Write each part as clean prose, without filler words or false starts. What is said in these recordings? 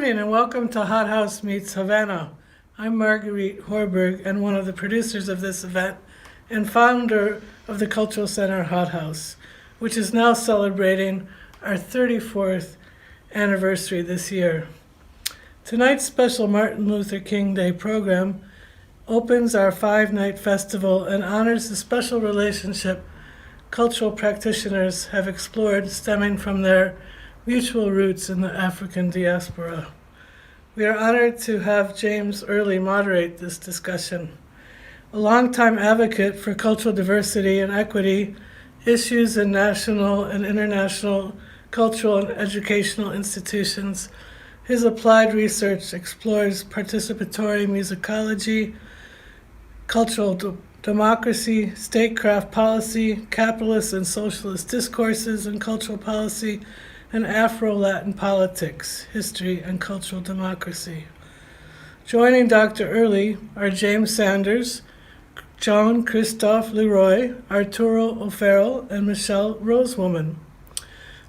evening and welcome to HotHouse Meets Havana. I'm Marguerite Horberg and one of the producers of this event and founder of the Cultural Center HotHouse, which is now celebrating our 34th anniversary this year. Tonight's special Martin Luther King Day program opens our 5-night festival and honors the special relationship cultural practitioners have explored stemming from their mutual roots in the African diaspora. We are honored to have James Early moderate this discussion. A longtime advocate for cultural diversity and equity issues in national and international cultural and educational institutions, his applied research explores participatory musicology, cultural democracy, statecraft policy, capitalist and socialist discourses in cultural policy, and Afro-Latin politics, history, and cultural democracy. Joining Dr. Early are James Sanders, Jean-Christophe Leroy, Arturo O'Farrell, and Michelle Rosewoman.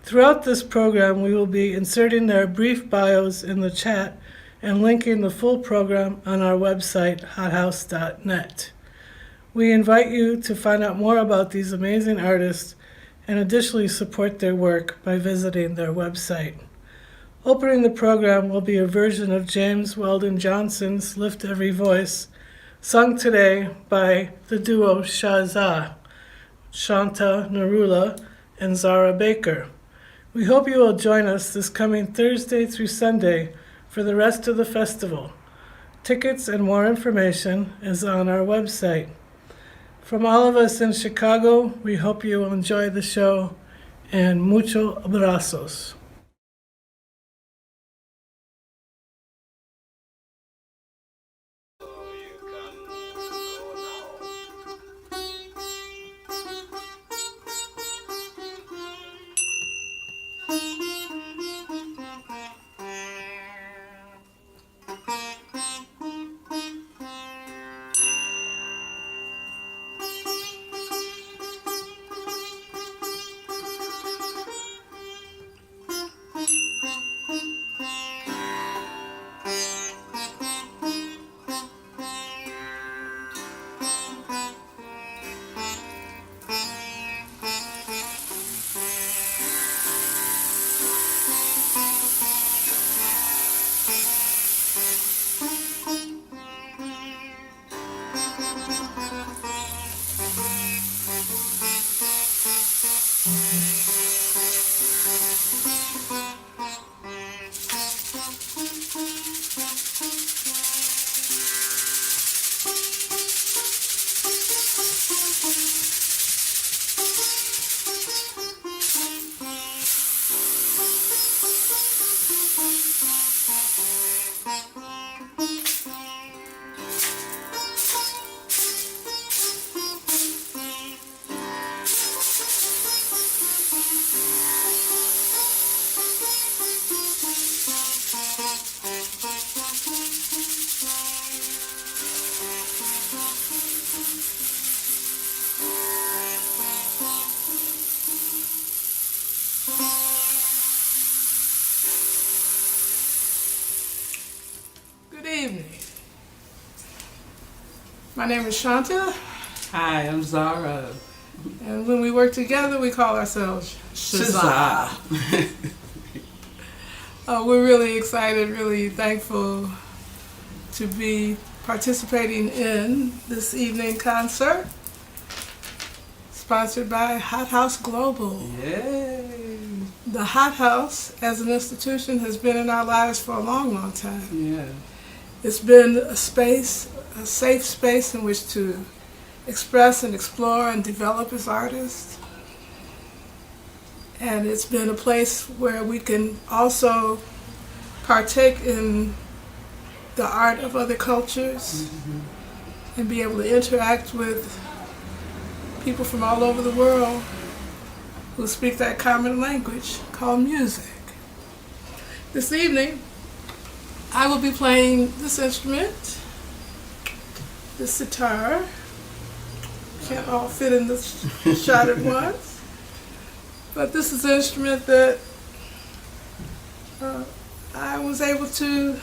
Throughout this program, we will be inserting their brief bios in the chat and linking the full program on our website, hothouse.net. We invite you to find out more about these amazing artists and additionally support their work by visiting their website. Opening the program will be a version of James Weldon Johnson's Lift Every Voice, sung today by the duo Shaza, Shanta Narula, and Zara Baker. We hope you will join us this coming Thursday through Sunday for the rest of the festival. Tickets and more information is on our website. From all of us in Chicago, we hope you will enjoy the show, and mucho abrazos. My name is Shanta. Hi, I'm Zara. And when we work together, we call ourselves Cuza. We're really excited, really thankful to be participating in this evening concert sponsored by HotHouse Global. Yay! The HotHouse as an institution has been in our lives for a long, long time. Yeah. It's been a space, a safe space in which to express and explore and develop as artists. And it's been a place where we can also partake in the art of other cultures and be able to interact with people from all over the world who speak that common language called music. This evening, I will be playing this instrument, this sitar. Can't all fit in this shot at once. But this is an instrument that I was able to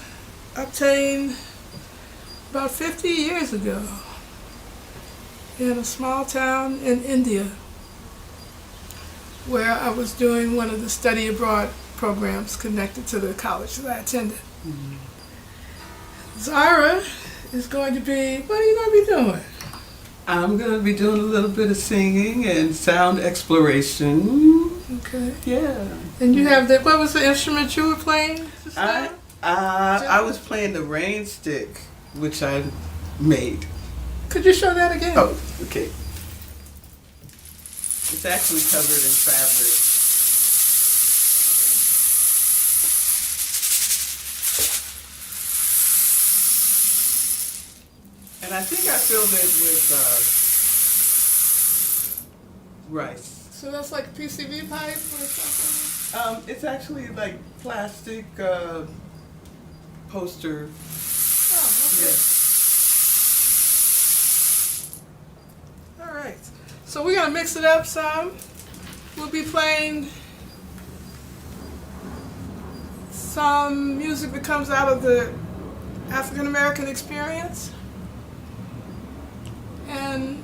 obtain about 50 years ago in a small town in India, where I was doing one of the study abroad programs connected to the college that I attended. Mm-hmm. Zara is going to be, what are you going to be doing? I'm going to be doing a little bit of singing and sound exploration. Okay. Yeah. And you have what was the instrument you were playing? I was playing the rain stick, which I made. Could you show that again? Oh, okay. It's actually covered in fabric. And I think I filled it with rice. So that's like a PCV pipe or something? It's actually like plastic poster. Oh, okay. Yeah. All right. So we're going to mix it up some. We'll be playing some music that comes out of the African American experience. And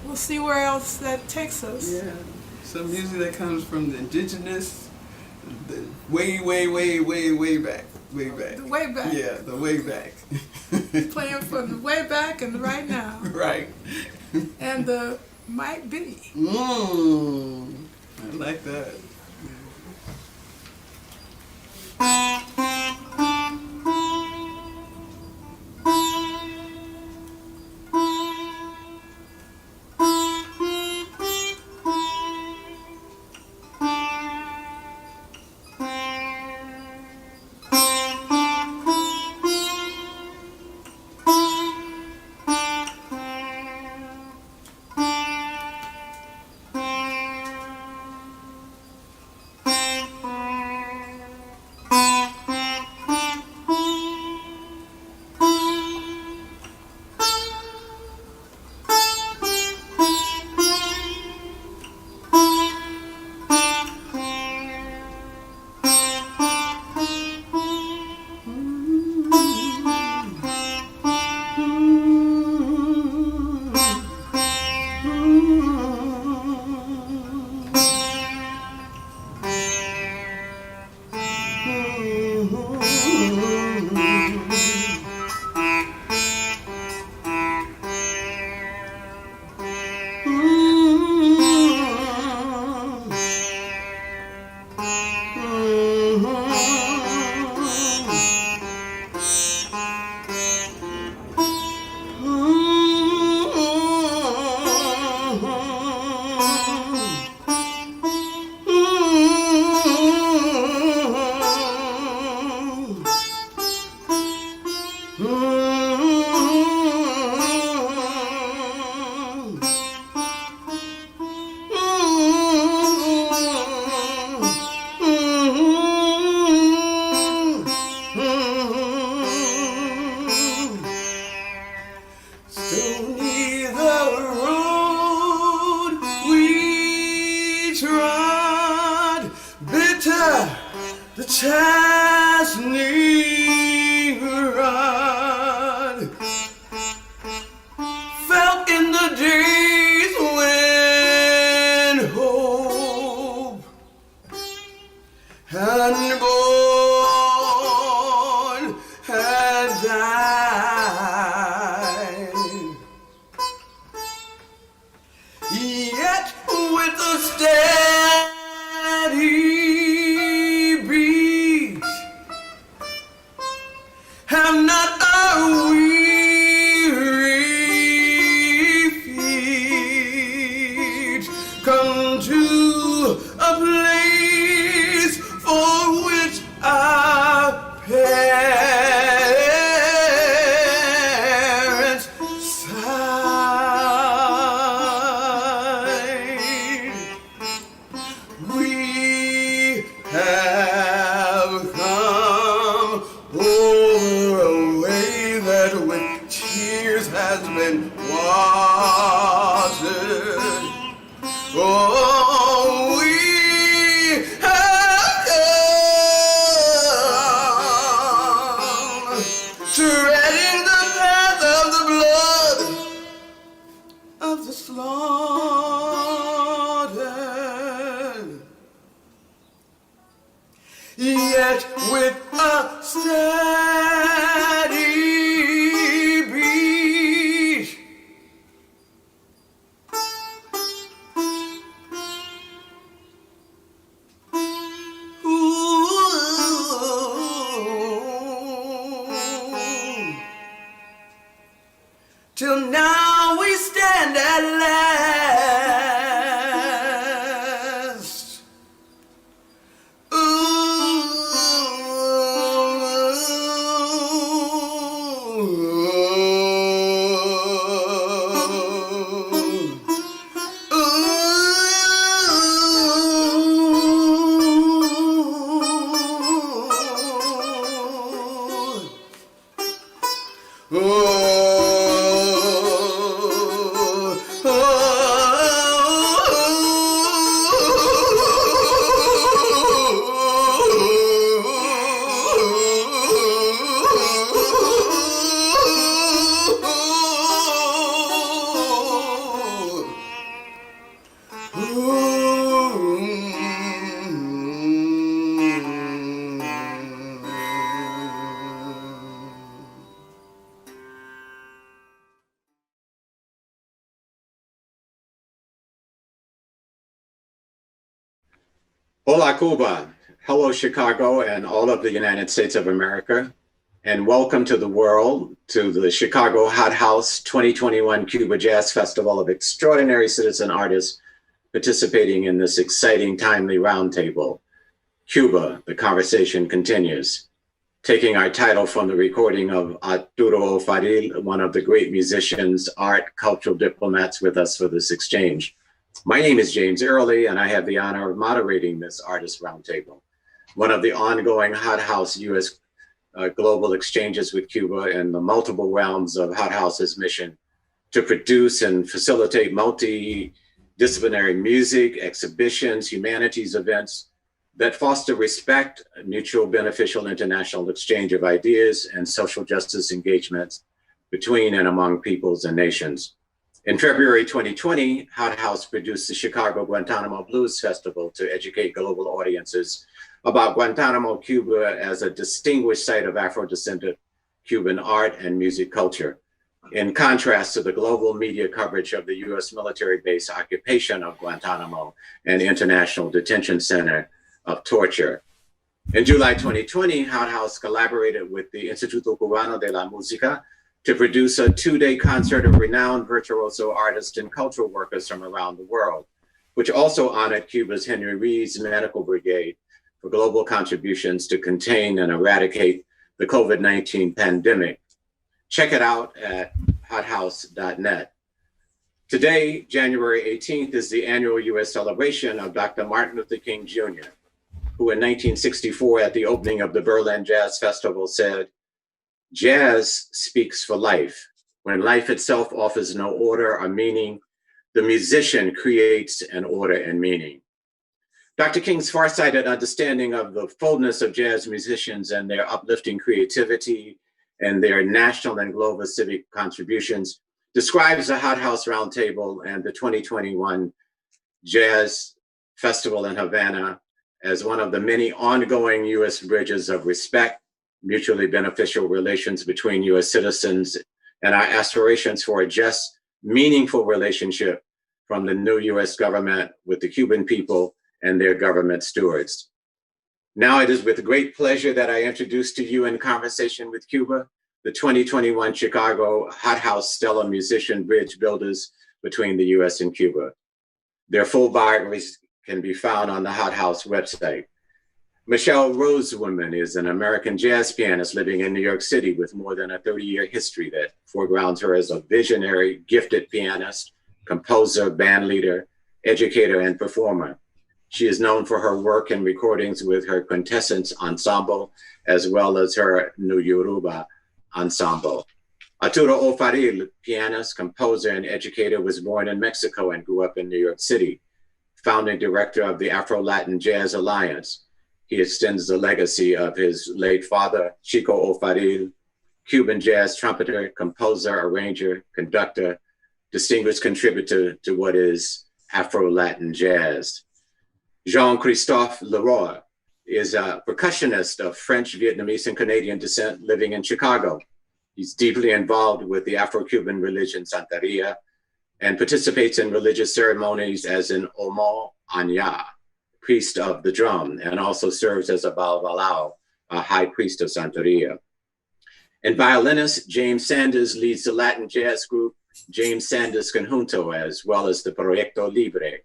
we'll see where else that takes us. Yeah. Some music that comes from the indigenous, the way back. Way back. The way back. Yeah, the way back. Playing from the way back and the right now. Right. And the might be. I like that. slaughtered, yet with a steady beat, till now we stand at last. Hola, Cuba. Hello, Chicago and all of the United States of America. And welcome to the world, to the Chicago HotHouse 2021 Cuba Jazz Festival of extraordinary citizen artists participating in this exciting, timely roundtable. Cuba, the conversation continues. Taking our title from the recording of Arturo Faril, one of the great musicians, art, cultural diplomats with us for this exchange. My name is James Early, and I have the honor of moderating this artist roundtable, one of the ongoing HotHouse U.S. Global exchanges with Cuba and the multiple realms of HotHouse's mission to produce and facilitate multidisciplinary music, exhibitions, humanities events that foster respect, mutual beneficial international exchange of ideas, and social justice engagements between and among peoples and nations. In February 2020, HotHouse produced the Chicago Guantanamo Blues Festival to educate global audiences about Guantanamo, Cuba as a distinguished site of Afro-descendant Cuban art and music culture, in contrast to the global media coverage of the US military base occupation of Guantanamo and International Detention Center of torture. In July 2020, HotHouse collaborated with the Instituto Cubano de la Música to produce a two-day concert of renowned virtuoso artists and cultural workers from around the world, which also honored Cuba's Henry Reed's Medical Brigade for global contributions to contain and eradicate the COVID-19 pandemic. Check it out at hothouse.net. Today, January 18th, is the annual US celebration of Dr. Martin Luther King Jr., who in 1964 at the opening of the Berlin Jazz Festival said, "Jazz speaks for life. When life itself offers no order or meaning, the musician creates an order and meaning." Dr. King's farsighted understanding of the fullness of jazz musicians and their uplifting creativity and their national and global civic contributions describes the HotHouse Roundtable and the 2021 Jazz Festival in Havana as one of the many ongoing US bridges of respect, mutually beneficial relations between US citizens, and our aspirations for a just, meaningful relationship from the new US government with the Cuban people and their government stewards. Now it is with great pleasure that I introduce to you in conversation with Cuba, the 2021 Chicago HotHouse Stellar Musician Bridge Builders between the US and Cuba. Their full biographies can be found on the HotHouse website. Michelle Rosewoman is an American jazz pianist living in New York City with more than a 30-year history that foregrounds her as a visionary, gifted pianist, composer, band leader, educator, and performer. She is known for her work and recordings with her Quintessence Ensemble, as well as her New Yoruba Ensemble. Arturo Faril, pianist, composer, and educator, was born in Mexico and grew up in New York City, founding director of the Afro-Latin Jazz Alliance. He extends the legacy of his late father, Chico Faril, Cuban jazz trumpeter, composer, arranger, conductor, distinguished contributor to what is Afro-Latin jazz. Jean-Christophe Leroy is a percussionist of French, Vietnamese, and Canadian descent living in Chicago. He's deeply involved with the Afro-Cuban religion Santeria and participates in religious ceremonies as an Omo Anya, priest of the drum, and also serves as a Balbalao, a high priest of Santeria. And violinist James Sanders leads the Latin jazz group James Sanders Conjunto, as well as the Proyecto Libre,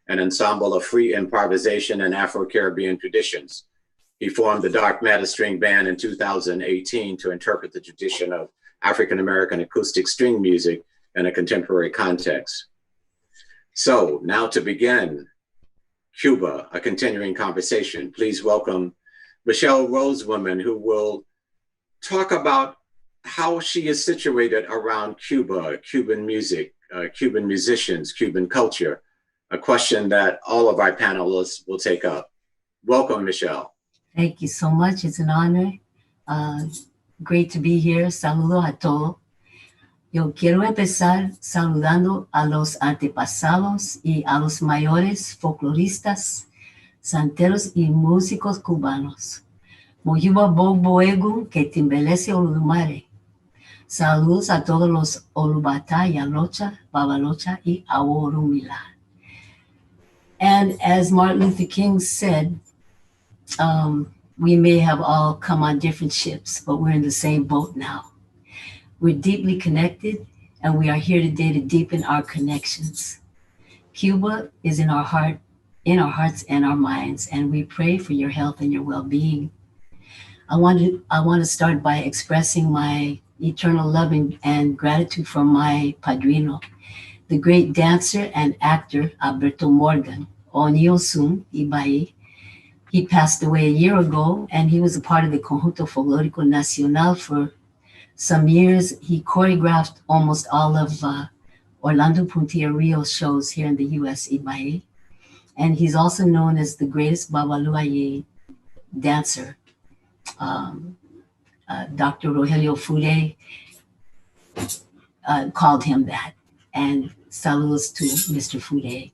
an ensemble of free improvisation and Afro-Caribbean traditions. He formed the Dark Matter String Band in 2018 to interpret the tradition of African-American acoustic string music in a contemporary context. So now to begin, Cuba, a continuing conversation. Please welcome Michelle Rosewoman, who will talk about how she is situated around Cuba, Cuban music, Cuban musicians, Cuban culture, a question that all of our panelists will take up. Welcome, Michelle. Thank you so much. It's an honor. Great to be here. Saludo a todos. Yo quiero empezar saludando a los antepasados y a los mayores folcloristas, santeros y músicos cubanos. Mojiba Boboegu que timbelece Oludumare. Saludos a todos los Olubata, Yalocha, Babalocha y Aworumila. And as Martin Luther King said, we may have all come on different ships, but we're in the same boat now. We're deeply connected, and we are here today to deepen our connections. Cuba is in our heart, in our hearts and our minds, and we pray for your health and your well-being. I want to start by expressing my eternal love and gratitude for my padrino, the great dancer and actor Alberto Morgan, Oniosum Ibai. He passed away a year ago, and he was a part of the Conjunto Folclórico Nacional for some years. He choreographed almost all of Orlando Puntilla Rio's shows here in the U.S., Ibai. And he's also known as the greatest Babaluaye dancer. Dr. Rogelio Fude called him that, and saludos to Mr. Fude.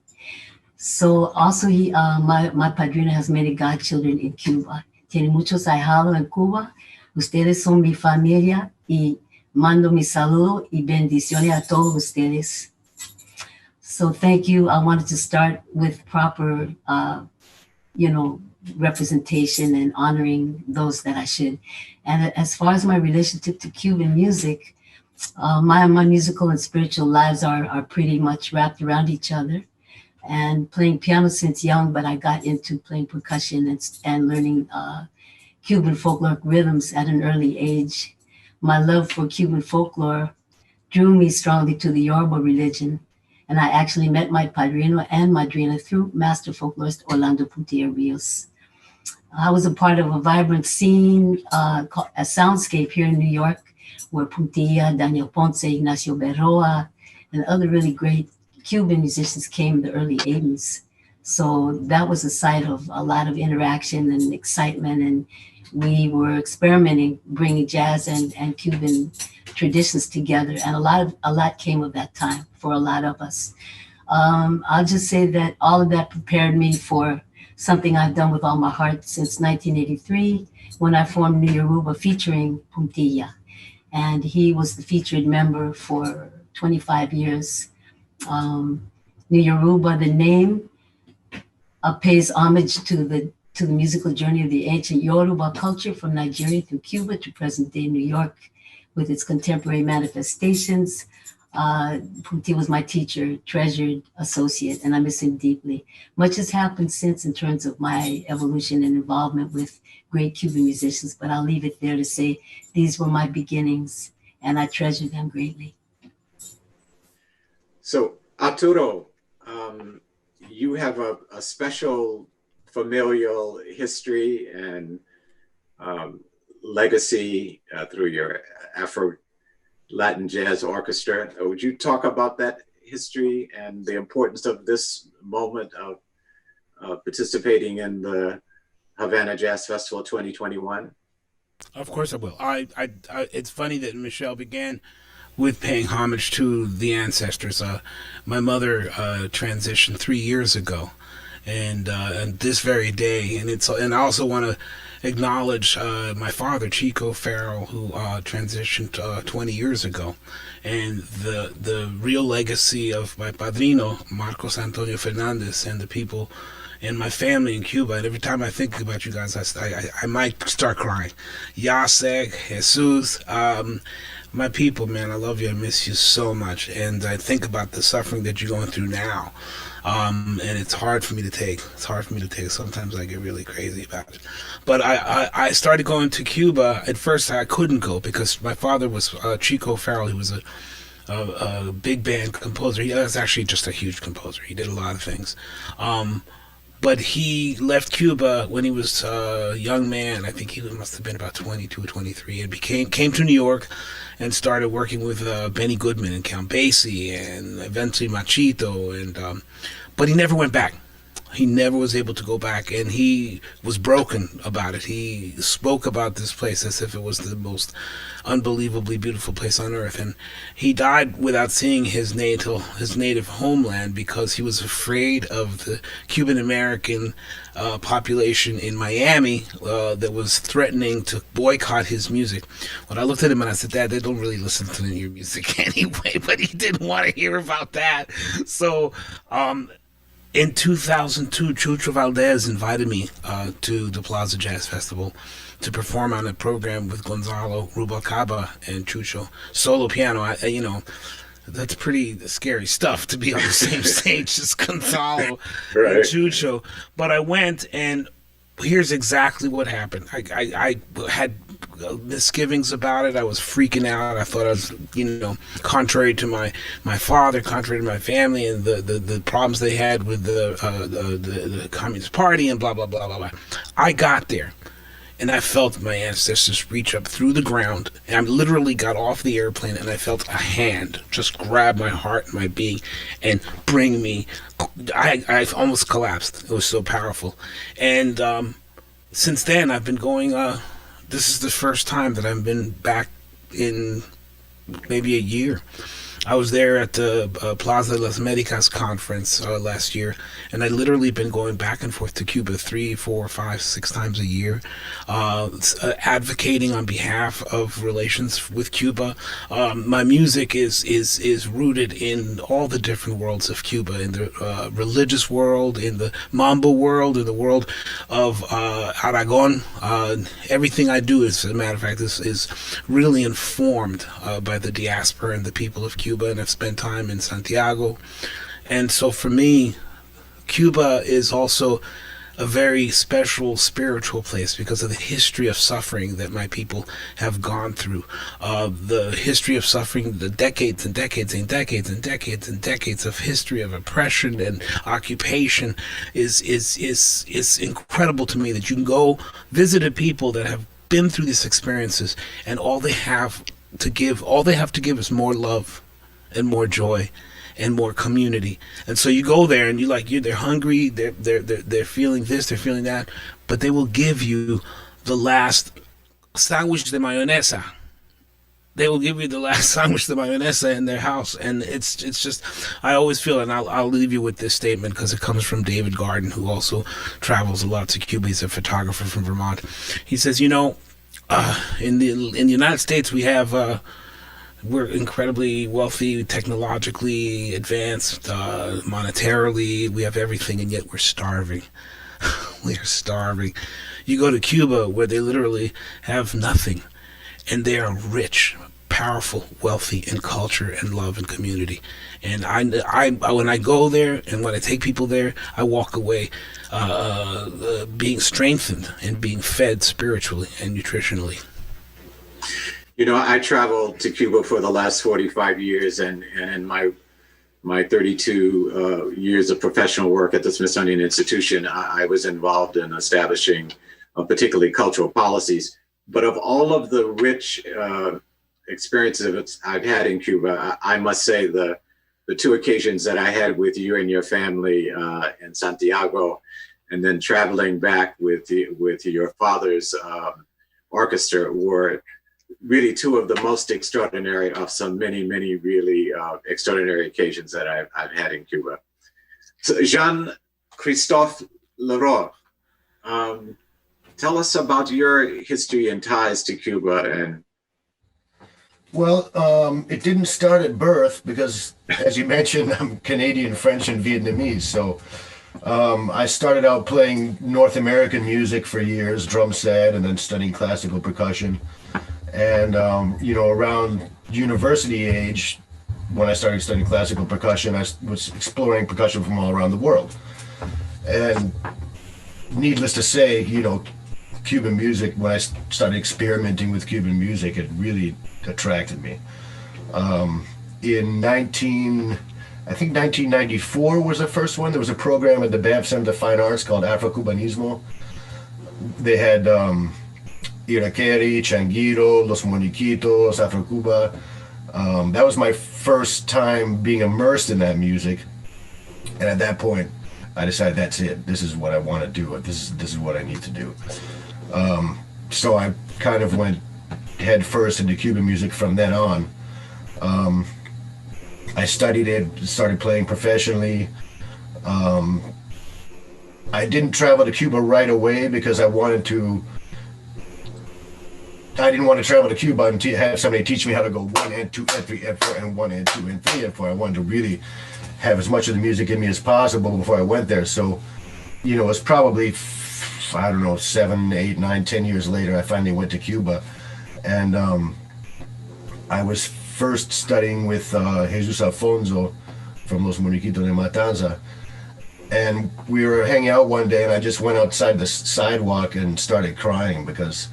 So also my padrino has many godchildren in Cuba. Tiene muchos ahijados en Cuba. Ustedes son mi familia y mando mi saludo y bendiciones a todos ustedes. So thank you. I wanted to start with proper, representation and honoring those that I should. And as far as my relationship to Cuban music, my musical and spiritual lives are pretty much wrapped around each other. And playing piano since young, but I got into playing percussion and learning Cuban folkloric rhythms at an early age. My love for Cuban folklore drew me strongly to the Yoruba religion, and I actually met my padrino and madrina through master folklorist Orlando Puntilla Rios. I was a part of a vibrant scene, a soundscape here in New York, where Puntilla, Daniel Ponce, Ignacio Berroa, and other really great Cuban musicians came in the early 80s. So that was a site of a lot of interaction and excitement, and we were experimenting, bringing jazz and Cuban traditions together, and a lot came of that time for a lot of us. I'll just say that all of that prepared me for something I've done with all my heart since 1983, when I formed New Yoruba featuring Puntilla, and he was the featured member for 25 years. New Yoruba, the name, pays homage to the musical journey of the ancient Yoruba culture from Nigeria through Cuba to present-day New York with its contemporary manifestations. Puntilla was my teacher, treasured associate, and I miss him deeply. Much has happened since in terms of my evolution and involvement with great Cuban musicians, but I'll leave it there to say these were my beginnings, and I treasure them greatly. So, Arturo, you have a special familial history and legacy through your Afro-Latin Jazz Orchestra. Would you talk about that history and the importance of this moment of participating in the Havana Jazz Festival 2021? Of course I will. It's funny that Michelle began with paying homage to the ancestors. My mother transitioned 3 years ago, and this very day, and I also want to acknowledge my father, Chico Farrell, who transitioned 20 years ago, and the real legacy of my padrino, Marcos Antonio Fernandez, and the people in my family in Cuba. And every time I think about you guys, I might start crying. Yasek, Jesus, my people, man, I love you. I miss you so much. And I think about the suffering that you're going through now. And it's hard for me to take. Sometimes I get really crazy about it. But I started going to Cuba. At first, I couldn't go because my father was Chico Farrell. He was a big band composer. He was actually just a huge composer. He did a lot of things. But he left Cuba when he was a young man. I think he must have been about 22 or 23, and came to New York and started working with Benny Goodman and Count Basie and eventually Machito. But he never went back. He never was able to go back, and he was broken about it. He spoke about this place as if it was the most unbelievably beautiful place on earth, and he died without seeing his native homeland because he was afraid of the Cuban American population in Miami that was threatening to boycott his music. When I looked at him and I said, "Dad, they don't really listen to your music anyway," but he didn't want to hear about that. So in 2002, Chucho Valdez invited me to the Plaza Jazz Festival to perform on a program with Gonzalo Rubalcaba and Chucho. Solo piano, that's pretty scary stuff to be on the same stage as Gonzalo and Chucho. But I went, and here's exactly what happened. I had misgivings about it. I was freaking out. I thought I was, contrary to my father, contrary to my family, and the problems they had with the Communist Party and blah, blah, blah, blah, blah. I got there, and I felt my ancestors reach up through the ground, and I literally got off the airplane, and I felt a hand just grab my heart and my being and bring me. I almost collapsed. It was so powerful. And since then, I've been going. This is the first time that I've been back in maybe a year. I was there at the Plaza de las Americas conference last year, and I literally been going back and forth to Cuba 3, 4, 5, 6 times a year, advocating on behalf of relations with Cuba. My music is rooted in all the different worlds of Cuba, in the religious world, in the mambo world, in the world of Aragon. Everything I do, as a matter of fact, is really informed by the diaspora and the people of Cuba, and I've spent time in Santiago. And so for me, Cuba is also a very special spiritual place because of the history of suffering that my people have gone through. The history of suffering, the decades and decades and decades and decades and decades of history of oppression and occupation is incredible to me, that you can go visit a people that have been through these experiences, and all they have to give is more love and more joy and more community. And so you go there and they're hungry, they're feeling this, they're feeling that, but they will give you the last sándwich de mayonesa. They will give you the last sándwich de mayonesa in their house. And it's just, I always feel, and I'll leave you with this statement because it comes from David Garden, who also travels a lot to Cuba. He's a photographer from Vermont. He says, in the United States, we have we're incredibly wealthy, technologically advanced, monetarily. We have everything, and yet we're starving. We are starving. You go to Cuba, where they literally have nothing, and they are rich, powerful, wealthy in culture and love and community. And I when I go there and when I take people there, I walk away being strengthened and being fed spiritually and nutritionally. I traveled to Cuba for the last 45 years, and in my 32 years of professional work at the Smithsonian Institution, I was involved in establishing particularly cultural policies. But of all of the rich experiences I've had in Cuba, I must say the 2 occasions that I had with you and your family in Santiago, and then traveling back with your father's orchestra, were really two of the most extraordinary of some many, many really extraordinary occasions that I've had in Cuba. So Jean-Christophe Leroy, tell us about your history and ties to Cuba. And Well, it didn't start at birth because, as you mentioned, I'm Canadian, French, and Vietnamese. So I started out playing North American music for years, drum set, and then studying classical percussion. And, around university age, when I started studying classical percussion, I was exploring percussion from all around the world. And needless to say, Cuban music, when I started experimenting with Cuban music, it really attracted me. In I think 1994 was the first one. There was a program at the Banff Center of Fine Arts called Afro-Cubanismo. They had Iraqueri, Changuiro, Los Moniquitos, Afro-Cuba. That was my first time being immersed in that music. And at that point, I decided that's it. This is what I want to do. This is what I need to do. So I kind of went head first into Cuban music from then on. I studied it, started playing professionally. I didn't travel to Cuba right away because I didn't want to travel to Cuba and have somebody teach me how to go 1 and 2 and 3 and 4 and 1 and 2 and 3 and 4. I wanted to really have as much of the music in me as possible before I went there. So, it was probably, I don't know, 7, 8, 9, 10 years later, I finally went to Cuba. And I was first studying with Jesus Alfonso from Los Moniquitos de Matanza. And we were hanging out one day, and I just went outside the sidewalk and started crying because,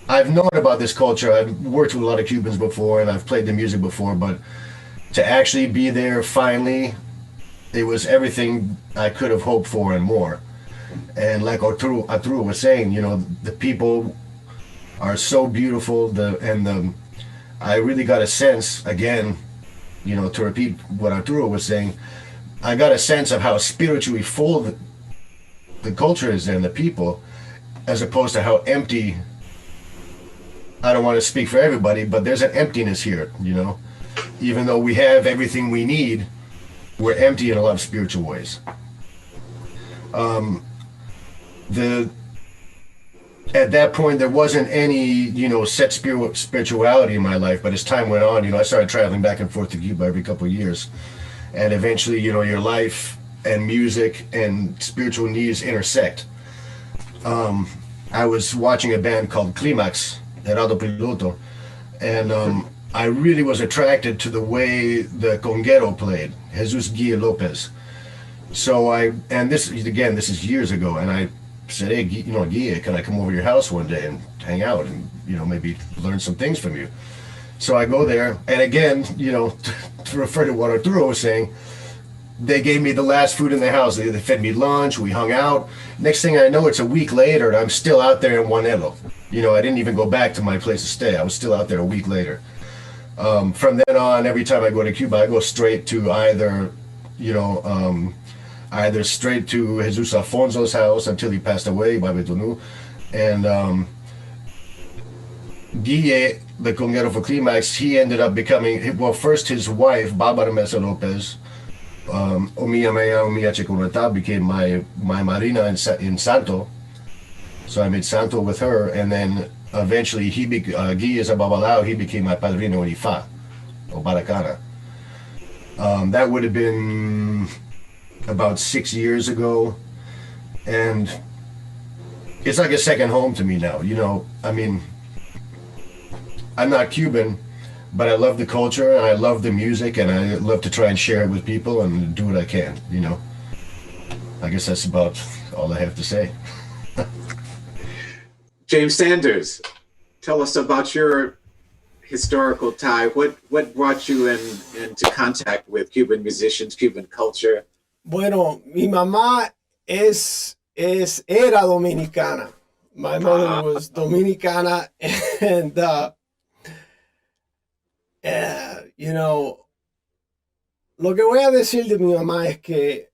I've known about this culture. I've worked with a lot of Cubans before, and I've played the music before, but to actually be there finally, it was everything I could have hoped for and more. And like Arturo was saying, the people are so beautiful. I really got a sense, again, to repeat what Arturo was saying, I got a sense of how spiritually full the culture is there and the people, as opposed to how empty. I don't want to speak for everybody, but there's an emptiness here, Even though we have everything we need, we're empty in a lot of spiritual ways. At that point, there wasn't any, set spirituality in my life. But as time went on, I started traveling back and forth to Cuba every couple of years. And eventually, your life and music and spiritual needs intersect. I was watching a band called Climax, Gerardo Piloto, and I really was attracted to the way the conguero played, Jesus Guille Lopez. So this is years ago, and I said, hey, Guille, can I come over to your house one day and hang out and, maybe learn some things from you? So I go there, and again, to refer to what Arturo was saying, they gave me the last food in the house. They fed me lunch, we hung out. Next thing I know, it's a week later, and I'm still out there in Juanelo. I didn't even go back to my place to stay. I was still out there a week later. From then on, every time I go to Cuba, I go straight to either straight to Jesus Alfonso's house until he passed away, Babetonu. And Guille, the conguero for Climax, he ended up becoming, first his wife, Barbara Mesa Lopez, Omiya Mea, Omiya Checonata, became my marina in Santo. So I made Santo with her, and then eventually Guille is a Babalao, he became my padrino in Ifa, or Baracana. That would have been about 6 years ago, and it's like a second home to me now. I'm not Cuban, but I love the culture, and I love the music, and I love to try and share it with people and do what I can, I guess that's about all I have to say. James Sanders, tell us about your historical tie. What brought you into contact with Cuban musicians, Cuban culture? Bueno, mi mamá era dominicana. My mother was Dominicana, and lo que voy a decir de mi mamá es que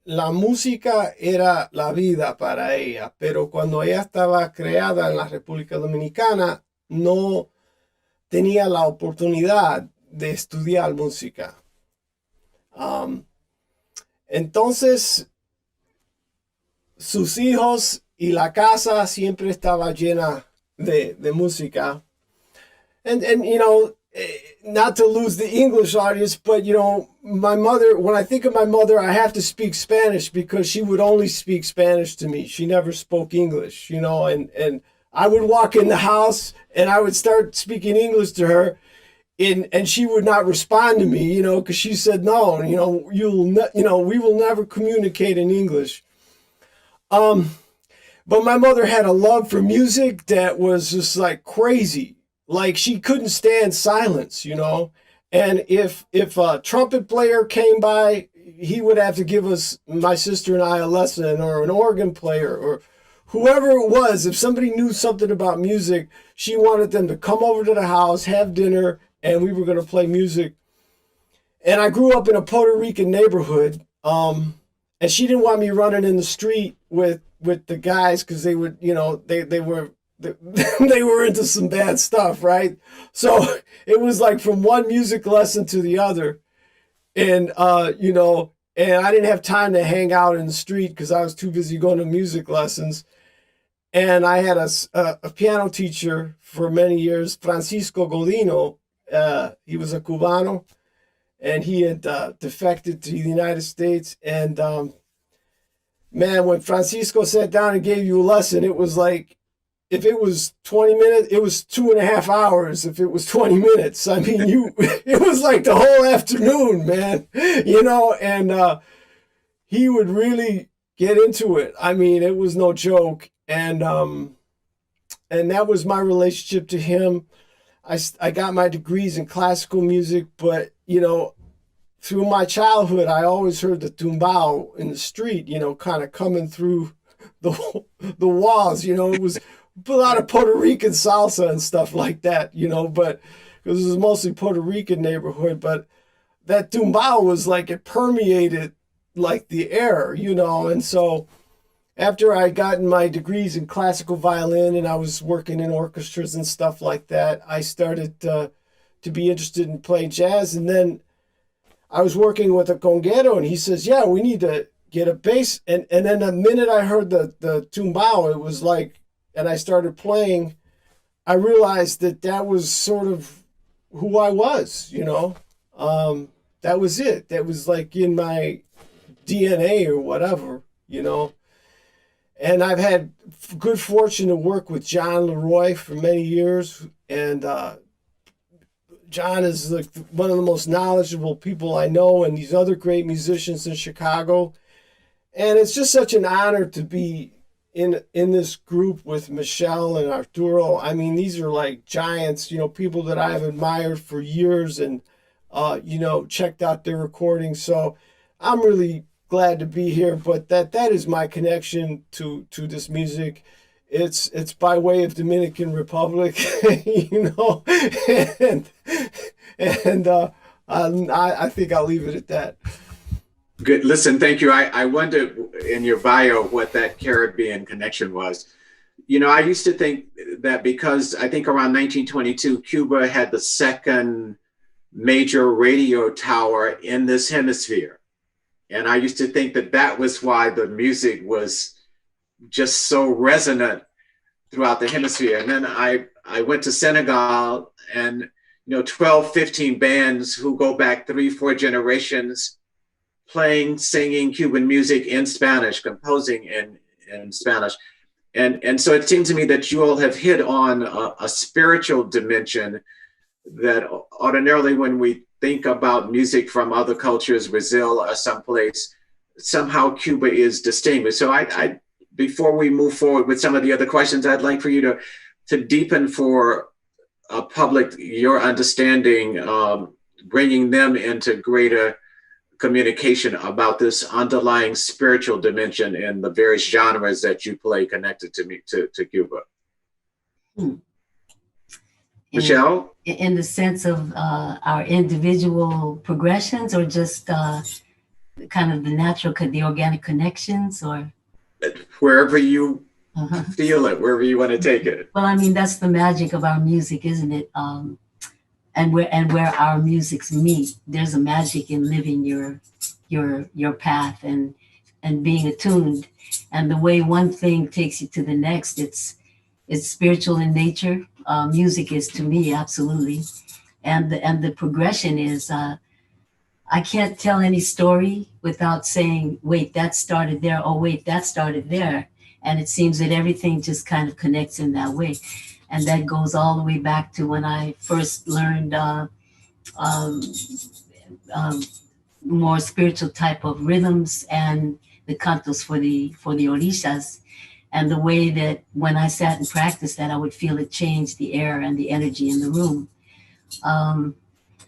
la música era la vida para ella, pero cuando ella estaba creada en la República Dominicana, no tenía la oportunidad de estudiar música. Entonces, sus hijos y la casa siempre estaba llena de música. And you know, not to lose the English audience, but you know, my mother, when I think of my mother, I have to speak Spanish because she would only speak Spanish to me. She never spoke English, you know, and I would walk in the house and I would start speaking English to her, and she would not respond to me, you know, because she said, no, you know, we will never communicate in English. But my mother had a love for music that was just like crazy. Like she couldn't stand silence, you know. And if a trumpet player came by, he would have to give us, my sister and I, a lesson, or an organ player, or whoever it was. If somebody knew something about music, she wanted them to come over to the house, have dinner, and we were going to play music. And I grew up in a Puerto Rican neighborhood, and she didn't want me running in the street with the guys because they would, you know, they were into some bad stuff, right? So it was like from one music lesson to the other. And, you know, and I didn't have time to hang out in the street because I was too busy going to music lessons. And I had a piano teacher for many years, Francisco Godino. He was a Cubano, and he had defected to the United States. And, man, when Francisco sat down and gave you a lesson, it was like, if it was 20 minutes, it was 2.5 hours. If it was 20 minutes, I mean, it was like the whole afternoon, man, you know, and he would really get into it. I mean, it was no joke. And that was my relationship to him. I got my degrees in classical music, but, you know, through my childhood, I always heard the tumbao in the street, you know, kind of coming through the walls, you know. It was a lot of Puerto Rican salsa and stuff like that, you know, but because it was mostly Puerto Rican neighborhood, but that tumbao was like, it permeated like the air, you know. And so after I gotten my degrees in classical violin and I was working in orchestras and stuff like that, I started to be interested in playing jazz. And then I was working with a conguero, and he says, yeah, we need to get a bass. And then the minute I heard the tumbao, it was like, and I started playing, I realized that was sort of who I was, you know. That was it. That was like in my DNA or whatever, you know. And I've had good fortune to work with John Leroy for many years. And John is like one of the most knowledgeable people I know, and these other great musicians in Chicago. And it's just such an honor to be in this group with Michelle and Arturo. I mean, these are like giants, you know, people that I've admired for years and, you know, checked out their recordings. So I'm really glad to be here, but that is my connection to this music. It's by way of Dominican Republic, you know, and I think I'll leave it at that. Good. Listen, thank you. I wondered in your bio what that Caribbean connection was. You know, I used to think that because I think around 1922, Cuba had the second major radio tower in this hemisphere. And I used to think that was why the music was just so resonant throughout the hemisphere. And then I went to Senegal, and, you know, 12, 15 bands who go back 3-4 generations playing, singing Cuban music in Spanish, composing in Spanish. And so it seems to me that you all have hit on a spiritual dimension that ordinarily when we think about music from other cultures, Brazil or someplace, somehow Cuba is distinguished. So I before we move forward with some of the other questions, I'd like for you to deepen for a public your understanding, bringing them into greater communication about this underlying spiritual dimension in the various genres that you play connected to Cuba. Michelle? In the sense of our individual progressions, or just kind of the natural, the organic connections, or Wherever you uh feel it, wherever you want to take it. well, I mean, that's the magic of our music, isn't it? And where our musics meet, there's a magic in living your path and being attuned. And the way one thing takes you to the next, it's spiritual in nature. Music is to me, absolutely. And the progression is, I can't tell any story without saying, wait, that started there. Oh, wait, that started there. And it seems that everything just kind of connects in that way. And that goes all the way back to when I first learned um, more spiritual type of rhythms and the cantos for the orishas. And the way that when I sat and practiced that, I would feel it change the air and the energy in the room.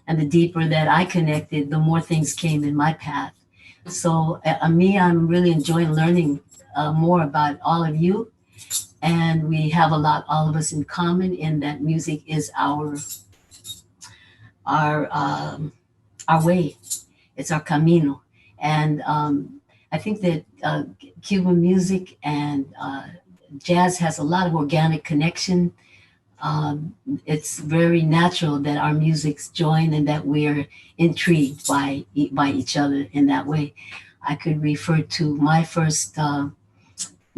And the deeper that I connected, the more things came in my path. So I'm really enjoying learning more about all of you. And we have a lot, all of us, in common in that music is our way. It's our camino. And I think that Cuban music and jazz has a lot of organic connection. It's very natural that our musics join and that we're intrigued by each other in that way. I could refer to my first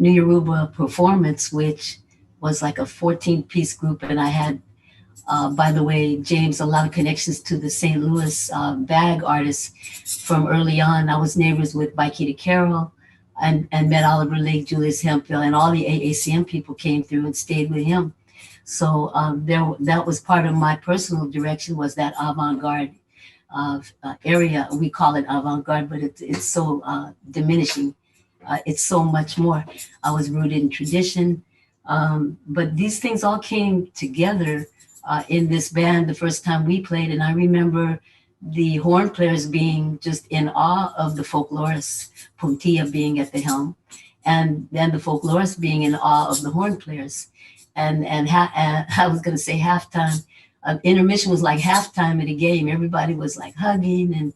New Yoruba performance, which was like a 14-piece group, and I had, by the way, James, a lot of connections to the St. Louis bag artists from early on. I was neighbors with Baikita Carroll and met Oliver Lake, Julius Hemphill, and all the AACM people came through and stayed with him. So that was part of my personal direction, was that avant-garde area. We call it avant-garde, but it's so diminishing. It's so much more. I was rooted in tradition. But these things all came together in this band the first time we played. And I remember the horn players being just in awe of the folklorists, Puntilla being at the helm, and then the folklorists being in awe of the horn players. And I was going to say halftime. Intermission was like halftime at a game. Everybody was like hugging, and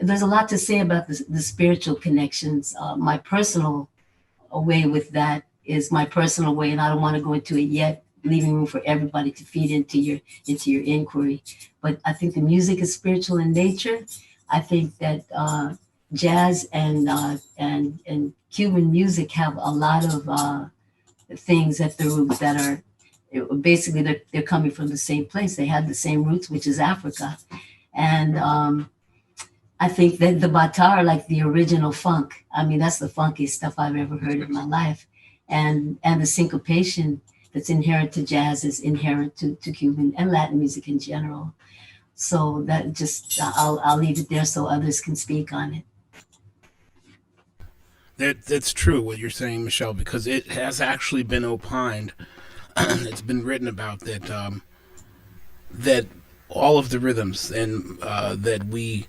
there's a lot to say about the spiritual connections. My personal way with that is my personal way, and I don't want to go into it yet, leaving room for everybody to feed into your inquiry. But I think the music is spiritual in nature. I think that jazz and Cuban music have a lot of things at the roots that are basically they're coming from the same place. They have the same roots, which is Africa. And I think that the bata are like the original funk. I mean, that's the funkiest stuff I've ever heard in my life. And the syncopation that's inherent to jazz is inherent to Cuban and Latin music in general. So that just, I'll leave it there so others can speak on it. That's true what you're saying, Michelle, because it has actually been opined, it's been written about that that all of the rhythms and that we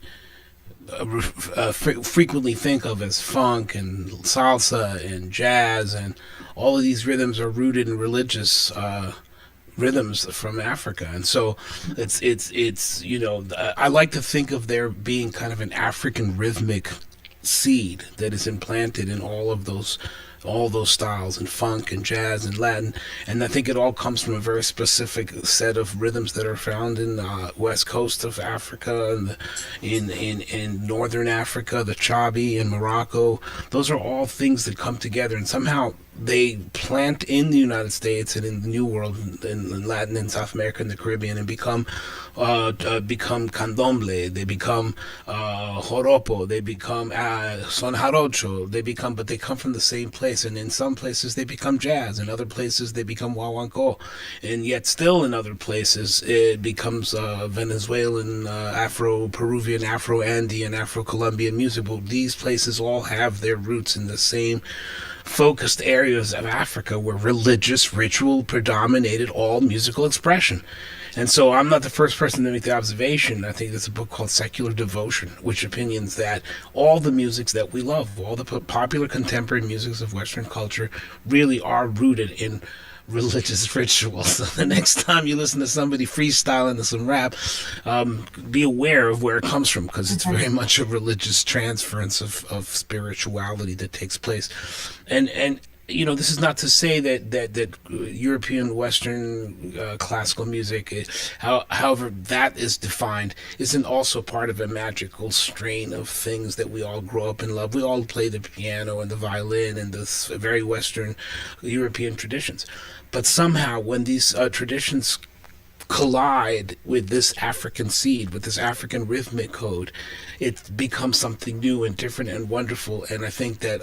frequently think of as funk and salsa and jazz, and all of these rhythms are rooted in religious rhythms from Africa. And so it's I like to think of there being kind of an African rhythmic seed that is implanted in all those styles, and funk and jazz and Latin. And I think it all comes from a very specific set of rhythms that are found in the west coast of Africa and in northern Africa, the Chabi in Morocco. Those are all things that come together, and somehow they plant in the United States and in the New World, in Latin and South America and the Caribbean, and become candomble, they become joropo, they become son jarocho, but they come from the same place. And in some places they become jazz, in other places they become guaguancó, and yet still in other places it becomes Venezuelan, Afro-Peruvian, Afro-Andean, Afro-Colombian music. But these places all have their roots in the same focused areas of Africa where religious ritual predominated all musical expression. And so I'm not the first person to make the observation. I think there's a book called Secular Devotion, which opinions that all the musics that we love, all the popular contemporary musics of Western culture, really are rooted in religious ritual. So the next time you listen to somebody freestyling to some rap, be aware of where it comes from, because it's very much a religious transference of spirituality that takes place. And you know, this is not to say that European Western classical music, however that is defined, isn't also part of a magical strain of things that we all grow up and love. We all play the piano and the violin and the very Western European traditions. But somehow when these traditions collide with this African seed, with this African rhythmic code, it becomes something new and different and wonderful. And I think that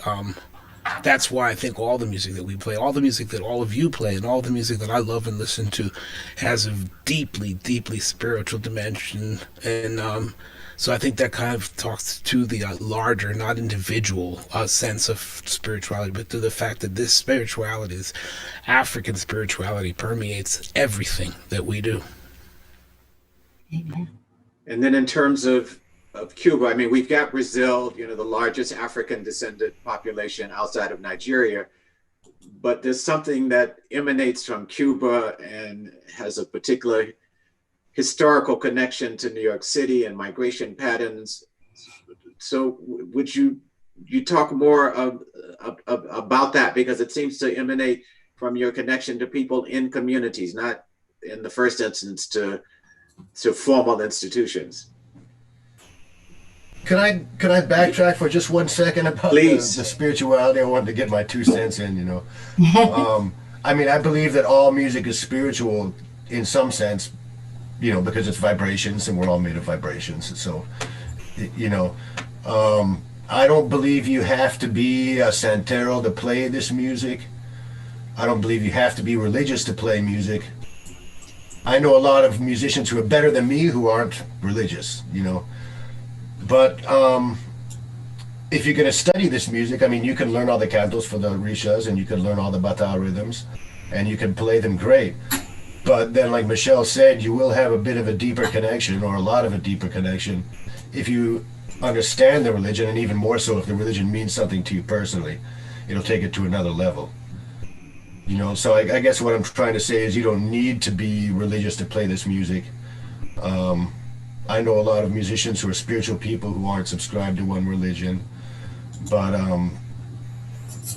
that's why I think all the music that we play, all the music that all of you play, and all the music that I love and listen to has a deeply, deeply spiritual dimension. And so I think that kind of talks to the larger, not individual sense of spirituality, but to the fact that this spirituality, this African spirituality, permeates everything that we do. Amen. And then in terms of Cuba, I mean, we've got Brazil, you know, the largest African descendant population outside of Nigeria, but there's something that emanates from Cuba and has a particular historical connection to New York City and migration patterns. So would you talk more about that? Because it seems to emanate from your connection to people in communities, not in the first instance to formal institutions. Can I backtrack for just 1 second about the Please. spirituality? I wanted to get my 2 cents in, you know. I mean, I believe that all music is spiritual in some sense, you know, because it's vibrations and we're all made of vibrations. So, you know, I don't believe you have to be a santero to play this music. I don't believe you have to be religious to play music. I know a lot of musicians who are better than me who aren't religious, you know. But if you're going to study this music, I mean, you can learn all the cantos for the rishas and you can learn all the bata rhythms and you can play them great. But then, like Michelle said, you will have a bit of a deeper connection, or a lot of a deeper connection, if you understand the religion, and even more so if the religion means something to you personally. It'll take it to another level. You know, so I guess what I'm trying to say is you don't need to be religious to play this music. I know a lot of musicians who are spiritual people who aren't subscribed to one religion, but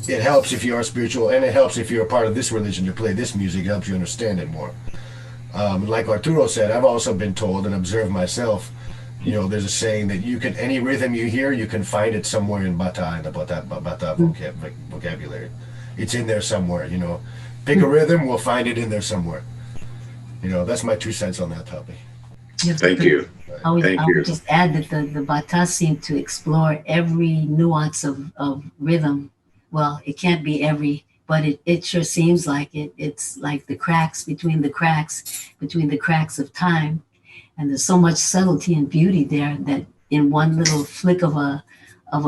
it helps if you are spiritual, and it helps if you're a part of this religion to play this music. It helps you understand it more. Like Arturo said, I've also been told and observed myself, you know, there's a saying that you can, any rhythm you hear, you can find it somewhere in Bata, in the Bata vocabulary. It's in there somewhere, you know. Pick a rhythm, we'll find it in there somewhere. You know, that's my 2 cents on that topic. Thank you. I would Thank you. just add that the bata seem to explore every nuance of rhythm. Well, it can't be every, but it sure seems like it. It's like the cracks between the cracks of time. And there's so much subtlety and beauty there that in one little flick of a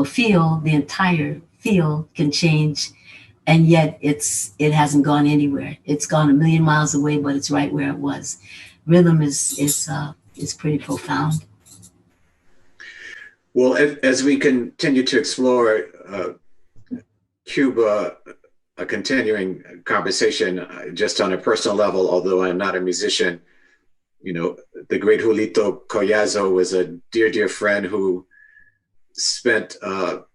feel, the entire feel can change. And yet it hasn't gone anywhere. It's gone a million miles away, but it's right where it was. Rhythm is pretty profound. Well, as we continue to explore Cuba, a continuing conversation just on a personal level, although I'm not a musician, you know, the great Julito Collazo was a dear, dear friend who spent a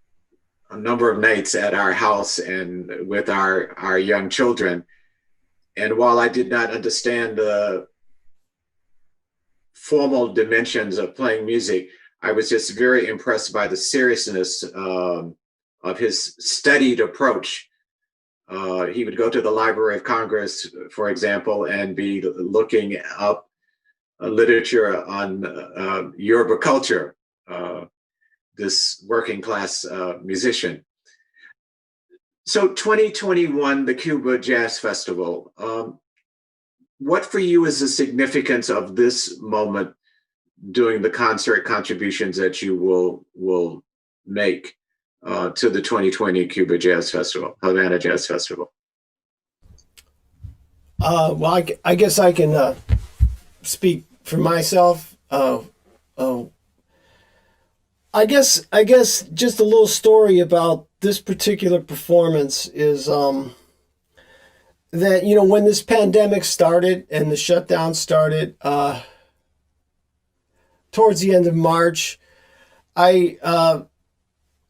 number of nights at our house and with our young children. And while I did not understand the formal dimensions of playing music, I was just very impressed by the seriousness of his studied approach. He would go to the Library of Congress, for example, and be looking up literature on Yoruba culture, this working class musician. So 2021, the Cuba Jazz Festival. What for you is the significance of this moment doing the concert contributions that you will make to the 2020 Cuba Jazz Festival, Havana Jazz Festival? Well, I guess I can speak for myself. I guess just a little story about this particular performance is that, you know, when this pandemic started and the shutdown started, towards the end of March, I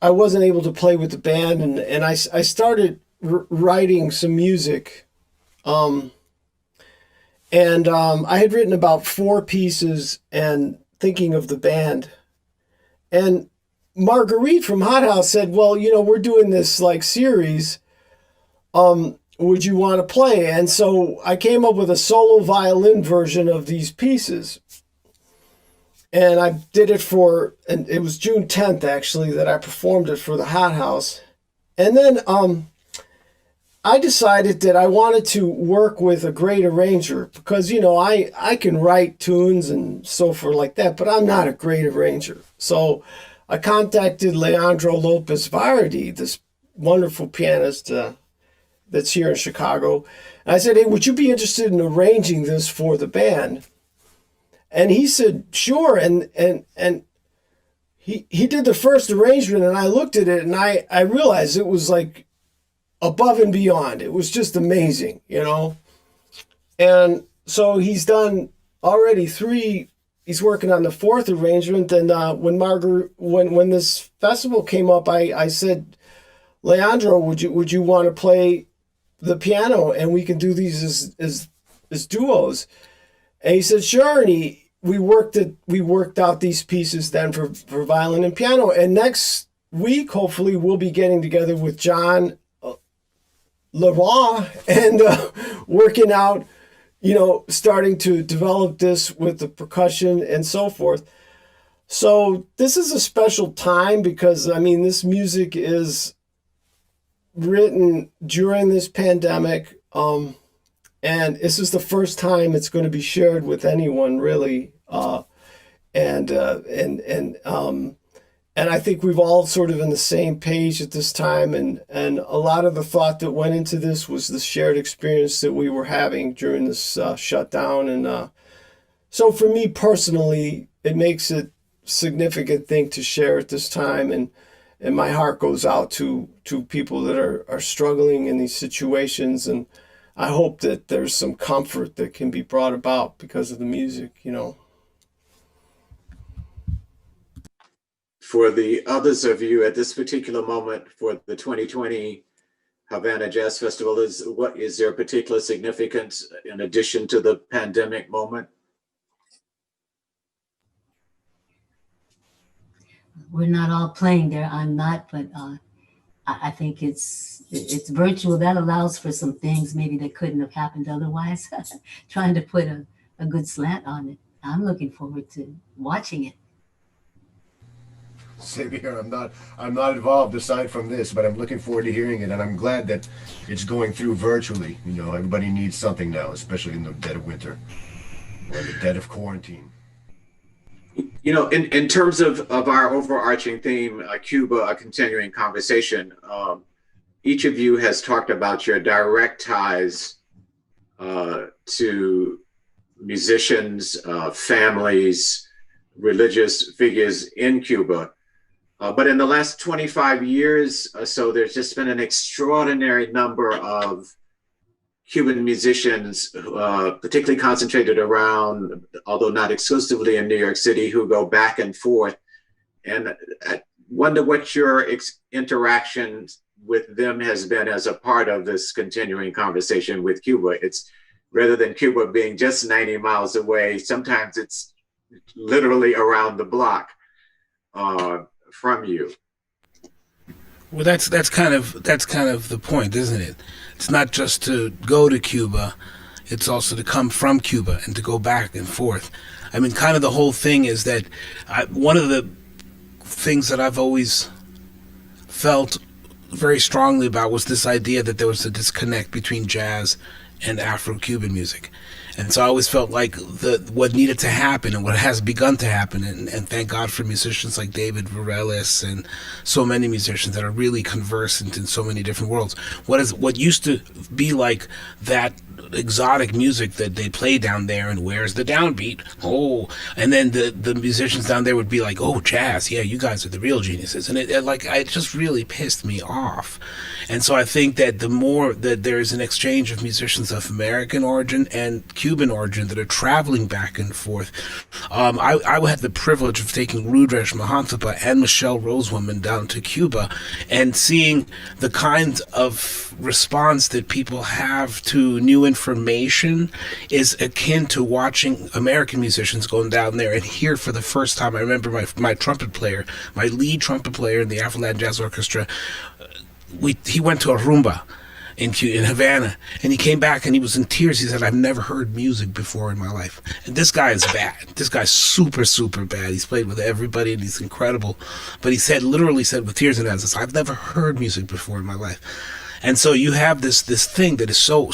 wasn't able to play with the band, and I started writing some music. I had written about 4 pieces and thinking of the band. And Marguerite from HotHouse said, well, you know, we're doing this like series. Would you want to play? And so I came up with a solo violin version of these pieces. And I did it and it was June 10th, actually, that I performed it for the HotHouse. And then I decided that I wanted to work with a great arranger because, you know, I can write tunes and so forth like that, but I'm not a great arranger. So I contacted Leandro Lopez Vardy, this wonderful pianist that's here in Chicago. And I said, hey, would you be interested in arranging this for the band? And he said, sure. And he did the first arrangement, and I looked at it and I realized it was like above and beyond. It was just amazing, you know? And so he's done already 3, he's working on the 4th arrangement. And when this festival came up, I said, Leandro, would you want to play the piano and we can do these as duos? And he said, sure. And we worked out these pieces then for violin and piano. And next week, hopefully, we'll be getting together with John Leroy and working out, you know, starting to develop this with the percussion and so forth. So this is a special time because, I mean, this music is written during this pandemic. And this is the first time it's going to be shared with anyone, really. And I think we've all sort of in the same page at this time. And a lot of the thought that went into this was the shared experience that we were having during this shutdown. And so for me personally, it makes it a significant thing to share at this time. And my heart goes out to people that are struggling in these situations. And I hope that there's some comfort that can be brought about because of the music, you know. For the others of you at this particular moment for the 2020 Havana Jazz Festival, is there a particular significance in addition to the pandemic moment? We're not all playing there. I'm not, but I think it's virtual. That allows for some things maybe that couldn't have happened otherwise. Trying to put a good slant on it. I'm looking forward to watching it. Same here. I'm not involved aside from this, but I'm looking forward to hearing it, and I'm glad that it's going through virtually. You know, everybody needs something now, especially in the dead of winter or the dead of quarantine. You know, in terms of our overarching theme, Cuba, a continuing conversation, each of you has talked about your direct ties to musicians, families, religious figures in Cuba. But in the last 25 years or so, there's just been an extraordinary number of Cuban musicians, particularly concentrated around, although not exclusively in New York City, who go back and forth. And I wonder what your interaction with them has been as a part of this continuing conversation with Cuba. It's rather than Cuba being just 90 miles away, sometimes it's literally around the block from you. Well, that's kind of the point, isn't it? It's not just to go to Cuba; it's also to come from Cuba and to go back and forth. I mean, kind of the whole thing is that one of the things that I've always felt very strongly about was this idea that there was a disconnect between jazz and Afro-Cuban music. And so I always felt like what needed to happen and what has begun to happen, and thank God for musicians like David Varelis and so many musicians that are really conversant in so many different worlds. What used to be like that exotic music that they play down there, and where's the downbeat? Oh, and then the musicians down there would be like, oh, jazz, yeah, you guys are the real geniuses, and it just really pissed me off. And so I think that the more that there is an exchange of musicians of American origin and Cuban origin that are traveling back and forth. I had the privilege of taking Rudresh Mahantapa and Michelle Rosewoman down to Cuba and seeing the kinds of response that people have to new information is akin to watching American musicians going down there and hear for the first time. I remember my trumpet player, my lead trumpet player in the Afro-Latin Jazz Orchestra, he went to a rumba in Havana, and he came back and he was in tears. He said, I've never heard music before in my life. And this guy is bad. This guy's super, super bad. He's played with everybody and he's incredible. But he literally said with tears in his eyes, I've never heard music before in my life. And so you have this thing that is so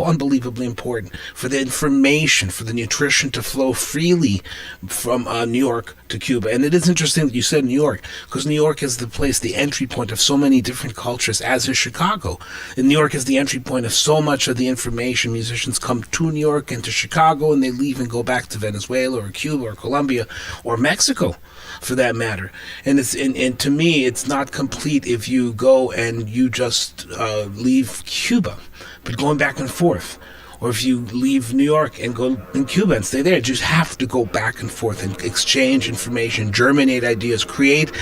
unbelievably important for the information, for the nutrition to flow freely from New York to Cuba. And it is interesting that you said New York, because New York is the place, the entry point of so many different cultures, as is Chicago. And New York is the entry point of so much of the information. Musicians come to New York and to Chicago, and they leave and go back to Venezuela or Cuba or Colombia or Mexico, for that matter. And and to me, it's not complete if you go and you just leave Cuba, but going back and forth. Or if you leave New York and go in Cuba and stay there, you just have to go back and forth and exchange information, germinate ideas, create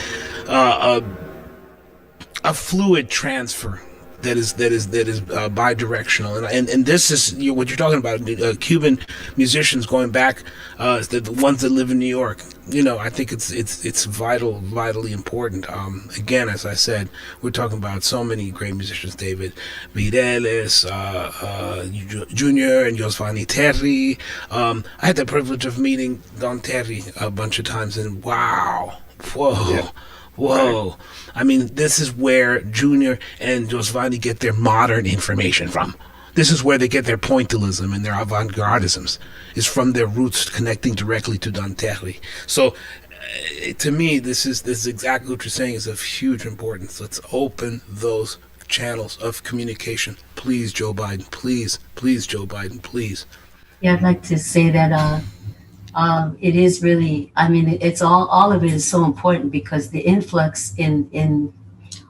a fluid transfer that is bi-directional, and this is what you're talking about. Cuban musicians going back, the ones that live in New York. I think it's vitally important. Again, as I said, we're talking about so many great musicians: David Mireles, Junior, and Giovanni Terry. I had the privilege of meeting Don Terry a bunch of times, and wow, whoa. Yeah. Whoa. I mean, this is where Junior and Giovanni get their modern information from. This is where they get their pointillism and their avant-gardisms, is from their roots connecting directly to Don Terry. So, to me, this is exactly what you're saying is of huge importance. Let's open those channels of communication. Please, Joe Biden. Please, Joe Biden. Please. Yeah, I'd like to say that it is really, it's all of it is so important, because the influx in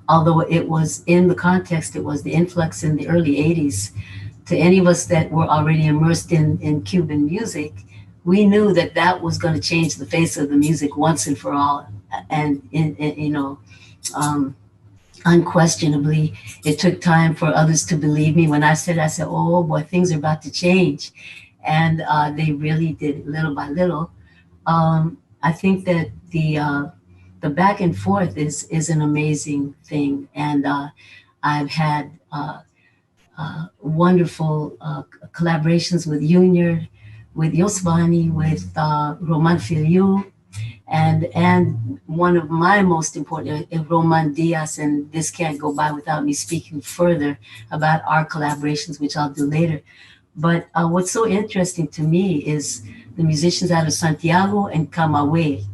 although it was in the context, it was the influx in the early 80s, to any of us that were already immersed in Cuban music, we knew that was going to change the face of the music once and for all. And, unquestionably, it took time for others to believe me. When I said, oh boy, things are about to change. And they really did, little by little. I think that the back and forth is an amazing thing, and I've had wonderful collaborations with Junior, with Yosvani, with Roman Filiu, and one of my most important, Roman Diaz, and this can't go by without me speaking further about our collaborations, which I'll do later. But what's so interesting to me is the musicians out of Santiago and Camagüey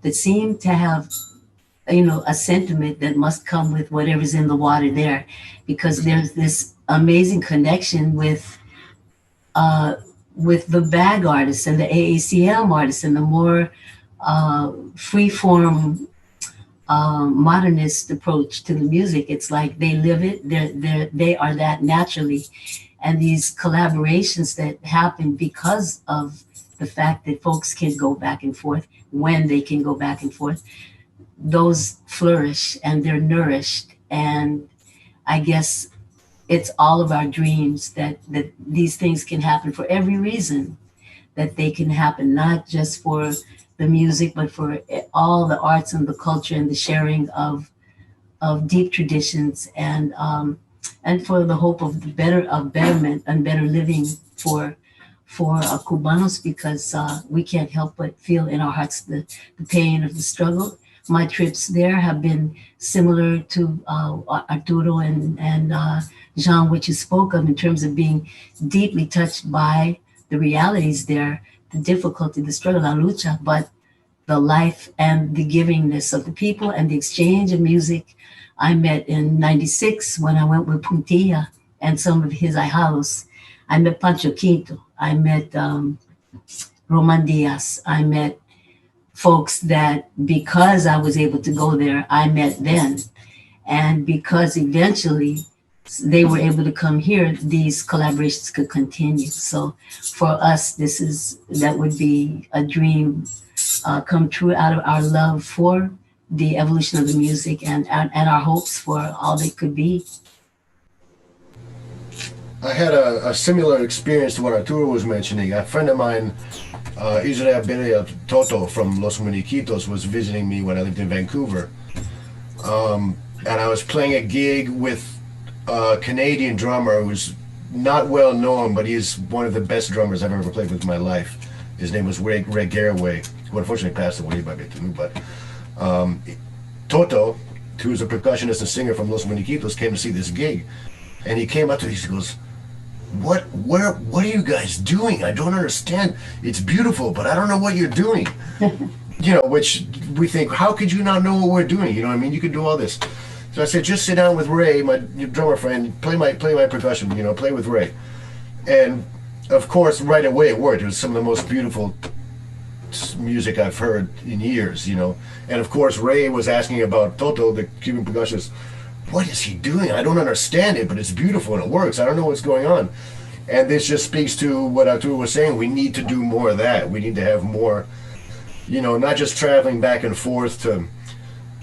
that seem to have, a sentiment that must come with whatever's in the water there, because there's this amazing connection with the bag artists and the AACM artists and the more free-form modernist approach to the music. It's like they live it, they are that naturally. And these collaborations that happen because of the fact that folks can go back and forth, when they can go back and forth, those flourish and they're nourished. And I guess it's all of our dreams that these things can happen for every reason, that they can happen, not just for the music, but for all the arts and the culture and the sharing of deep traditions, and for the hope of betterment and better living for Cubanos, because we can't help but feel in our hearts the pain of the struggle. My trips there have been similar to Arturo and Jean, which you spoke of, in terms of being deeply touched by the realities there, the difficulty, the struggle, la lucha, but the life and the givingness of the people and the exchange of music. I met in '96 when I went with Puntilla and some of his ahijalos. I met Pancho Quinto. I met Roman Diaz. I met folks that because I was able to go there, I met then. And because eventually they were able to come here, these collaborations could continue. So for us, that would be a dream come true out of our love for the evolution of the music and our hopes for all they could be. I had a similar experience to what Arturo was mentioning. A friend of mine, Israel Berea Toto from Los Muñequitos, was visiting me when I lived in Vancouver. And I was playing a gig with a Canadian drummer who's not well known, but he's one of the best drummers I've ever played with in my life. His name was Ray Garraway, who unfortunately passed away by Betunu. But Toto, who's a percussionist and singer from Los Muñequitos, came to see this gig. And he came up to me, he goes, what are you guys doing? I don't understand. It's beautiful, but I don't know what you're doing. You know, which we think, how could you not know what we're doing? You know what I mean? You could do all this. So I said, just sit down with Ray, my drummer friend, play my percussion, you know, play with Ray. And of course, right away it worked. It was some of the most beautiful music I've heard in years, you know. And of course, Ray was asking about Toto, the Cuban percussionist. What is he doing? I don't understand it, but it's beautiful and it works. I don't know what's going on. And this just speaks to what Arturo was saying. We need to do more of that. We need to have more, you know, not just traveling back and forth to,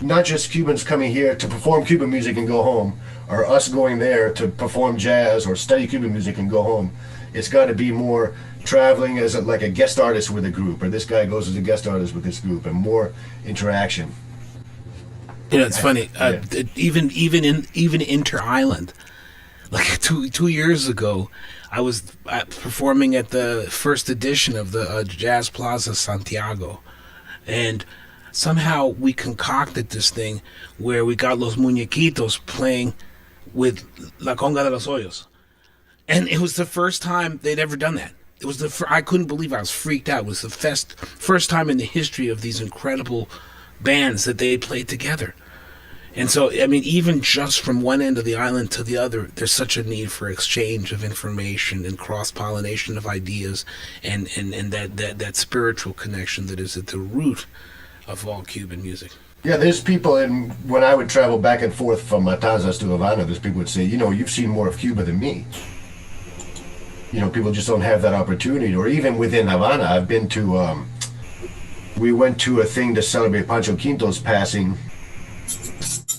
not just Cubans coming here to perform Cuban music and go home, or us going there to perform jazz or study Cuban music and go home. It's got to be more traveling as like a guest artist with a group, or this guy goes as a guest artist with this group, and more interaction. You know, it's funny. Even inter-island, like two years ago, I was performing at the first edition of the Jazz Plaza Santiago, and somehow we concocted this thing where we got Los Muñequitos playing with La Conga de los Hoyos, and it was the first time they'd ever done that. It was I couldn't believe it. I was freaked out. It was the first time in the history of these incredible bands that they played together. And so, I mean, even just from one end of the island to the other, there's such a need for exchange of information and cross-pollination of ideas and that spiritual connection that is at the root of all Cuban music. Yeah, there's people, and when I would travel back and forth from Matanzas to Havana, there's people who would say, you know, you've seen more of Cuba than me. You know, people just don't have that opportunity. Or even within Havana, I've been to, we went to a thing to celebrate Pancho Quinto's passing.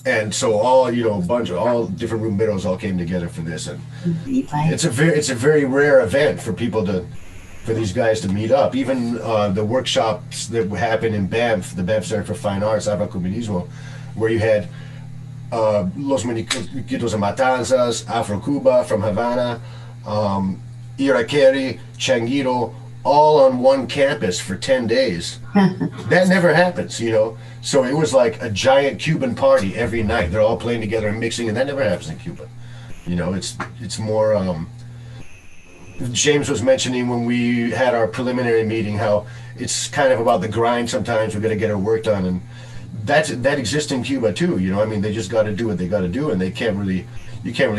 And so all, you know, all different rumberos all came together for this. And it's a very rare event for these guys to meet up. Even the workshops that happen in Banff, the Banff Center for Fine Arts, Afrocubanismo, where you had Los Muñequitos and Matanzas, Afro Cuba from Havana, Irakeri, Changuito, all on one campus for 10 days. That never happens, you know. So it was like a giant Cuban party every night. They're all playing together and mixing, and that never happens in Cuba. You know, it's more. James was mentioning when we had our preliminary meeting how it's kind of about the grind. Sometimes we're going to get our work done, and that exists in Cuba too. You know, I mean, they just got to do what they got to do, and you can't really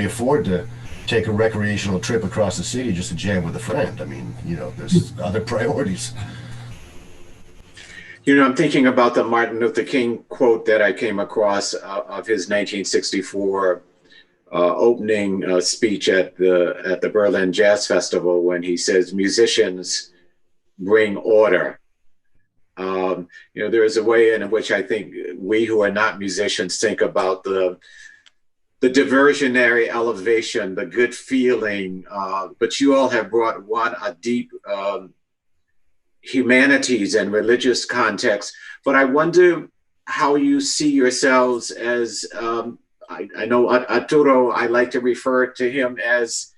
afford to take a recreational trip across the city just to jam with a friend. I mean, you know, there's other priorities. You know, I'm thinking about the Martin Luther King quote that I came across of his 1964 opening speech at the Berlin Jazz Festival, when he says, "Musicians bring order." You know, there is a way in which I think we who are not musicians think about the diversionary elevation, the good feeling, but you all have brought a deep humanities and religious context. But I wonder how you see yourselves as, I know Arturo, I like to refer to him as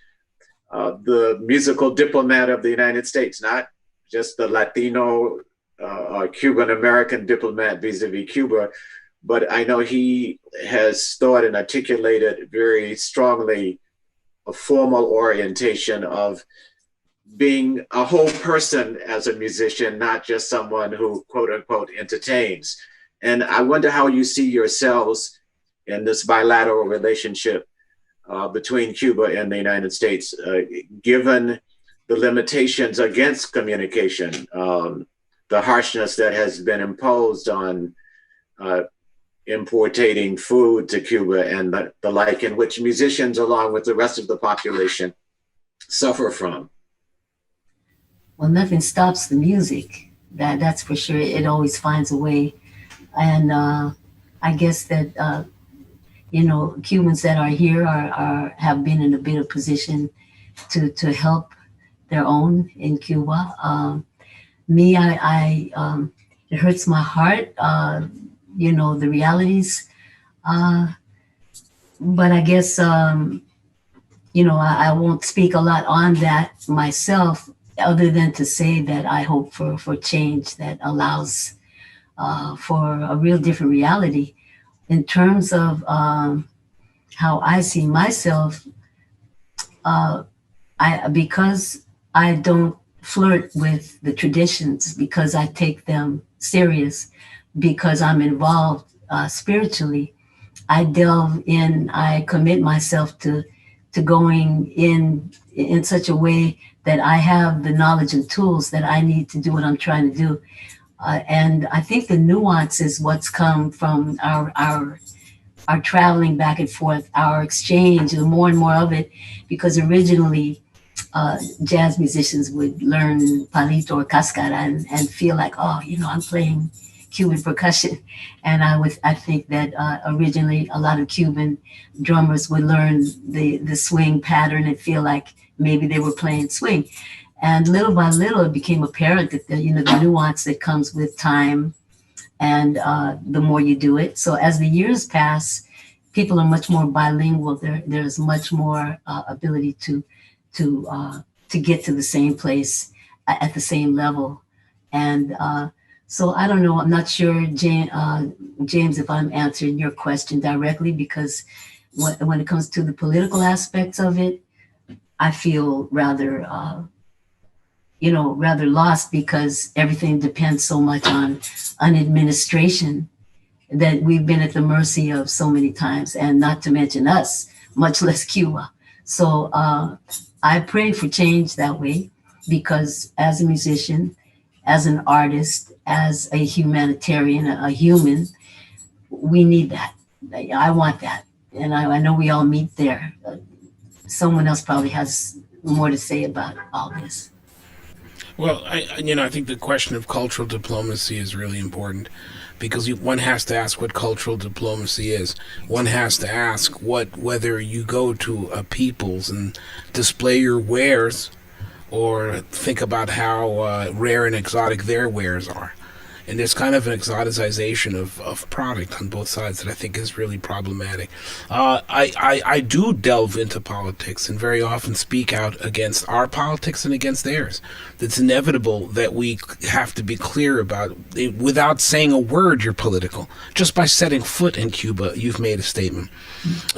the musical diplomat of the United States, not just the Latino Cuban-American diplomat vis-a-vis Cuba, but I know he has thought and articulated very strongly a formal orientation of being a whole person as a musician, not just someone who, quote unquote, entertains. And I wonder how you see yourselves in this bilateral relationship between Cuba and the United States, given the limitations against communication, the harshness that has been imposed on importating food to Cuba and the like, in which musicians, along with the rest of the population, suffer from? Well, nothing stops the music. That's for sure. It always finds a way. And I guess that, Cubans that are here have been in a bit of position to help their own in Cuba. Me, it hurts my heart, the realities. But I guess, I won't speak a lot on that myself, other than to say that I hope for change that allows for a real different reality. In terms of how I see myself, because I don't flirt with the traditions, because I take them serious, because I'm involved spiritually, I delve in, I commit myself to going in such a way that I have the knowledge and tools that I need to do what I'm trying to do. And I think the nuance is what's come from our traveling back and forth, our exchange, and more of it, because originally jazz musicians would learn palito or cascara and feel like, I'm playing Cuban percussion. And I think that originally a lot of Cuban drummers would learn the swing pattern and feel like maybe they were playing swing. And little by little, it became apparent that the nuance that comes with time and the more you do it. So as the years pass, people are much more bilingual. There's much more ability to get to the same place at the same level. And so I don't know. I'm not sure, James, if I'm answering your question directly, because when it comes to the political aspects of it, I feel rather lost, because everything depends so much on an administration that we've been at the mercy of so many times, and not to mention us, much less Cuba. So I pray for change that way, because as a musician, as an artist, as a humanitarian, a human, we need that. I want that. And I know we all meet there. Someone else probably has more to say about all this. Well, I think the question of cultural diplomacy is really important, because one has to ask what cultural diplomacy is. One has to ask whether you go to a people's and display your wares, or think about how rare and exotic their wares are. And there's kind of an exoticization of product on both sides that I think is really problematic. I do delve into politics and very often speak out against our politics and against theirs. It's inevitable that we have to be clear about it. Without saying a word, you're political. Just by setting foot in Cuba, you've made a statement.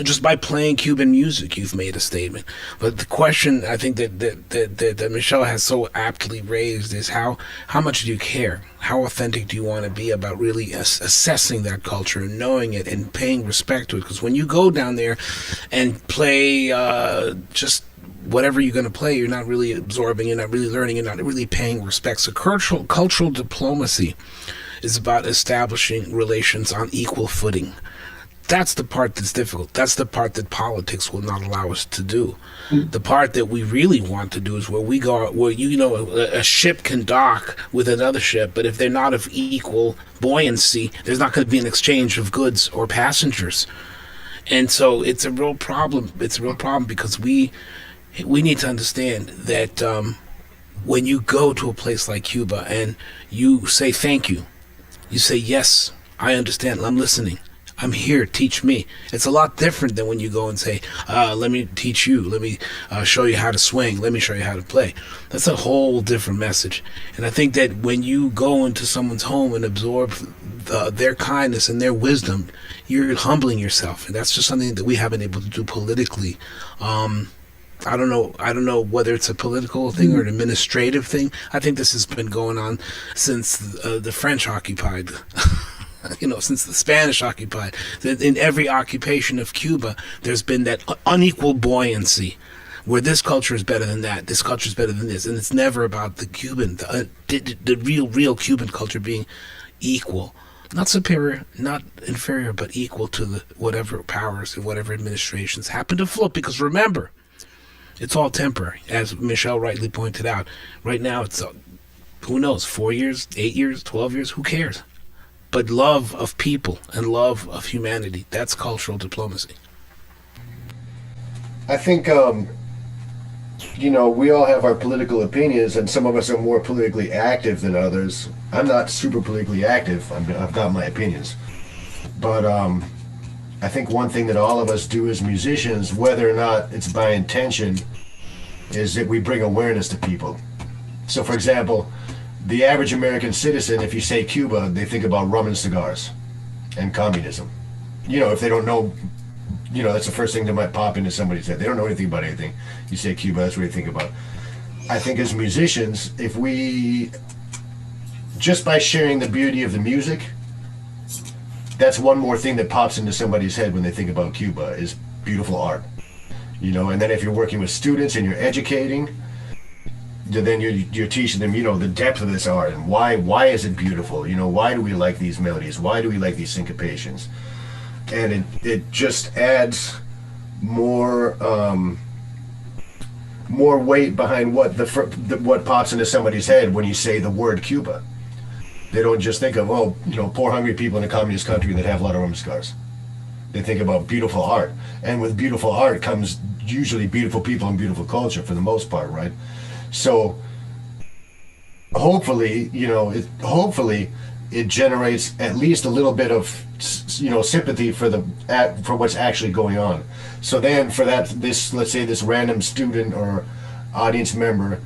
Just by playing Cuban music, you've made a statement. But the question I think that Michelle has so aptly raised is how much do you care? How authentic do you want to be about really assessing that culture and knowing it and paying respect to it? Because when you go down there and play just whatever you're going to play, you're not really absorbing, you're not really learning, you're not really paying respect. So cultural diplomacy is about establishing relations on equal footing. That's the part that's difficult. That's the part that politics will not allow us to do. The part that we really want to do is where we go, where a ship can dock with another ship, but if they're not of equal buoyancy, there's not going to be an exchange of goods or passengers. And so it's a real problem. It's a real problem, because we need to understand that when you go to a place like Cuba and you say thank you, you say, yes, I understand, I'm listening, I'm here, teach me. It's a lot different than when you go and say, let me teach you, let me show you how to swing, let me show you how to play. That's a whole different message. And I think that when you go into someone's home and absorb their kindness and their wisdom, you're humbling yourself. And that's just something that we haven't been able to do politically. I don't know whether it's a political thing or an administrative thing. I think this has been going on since the French occupied since the Spanish occupied. That in every occupation of Cuba, there's been that unequal buoyancy, where this culture is better than that, this culture is better than this, and it's never about the Cuban, the real Cuban culture being equal, not superior, not inferior, but equal to the whatever powers and whatever administrations happen to float. Because remember, it's all temporary, as Michelle rightly pointed out. Right now, it's who knows, 4 years, 8 years, 12 years, who cares? But love of people and love of humanity, that's cultural diplomacy. I think, we all have our political opinions, and some of us are more politically active than others. I'm not super politically active. I've got my opinions. But I think one thing that all of us do as musicians, whether or not it's by intention, is that we bring awareness to people. So, for example, the average American citizen, if you say Cuba, they think about rum and cigars and communism. If they don't know, that's the first thing that might pop into somebody's head. They don't know anything about anything. You say Cuba, that's what they think about. I think as musicians, if we, just by sharing the beauty of the music, that's one more thing that pops into somebody's head when they think about Cuba, is beautiful art. And then if you're working with students and you're educating, then you're teaching them, the depth of this art and why is it beautiful? Why do we like these melodies? Why do we like these syncopations? And it just adds more weight behind what pops into somebody's head when you say the word Cuba. They don't just think of, poor hungry people in a communist country that have a lot of rum scars. They think about beautiful art. And with beautiful art comes usually beautiful people and beautiful culture for the most part, right? So hopefully it generates at least a little bit of sympathy for what's actually going on. So then for let's say this random student or audience member,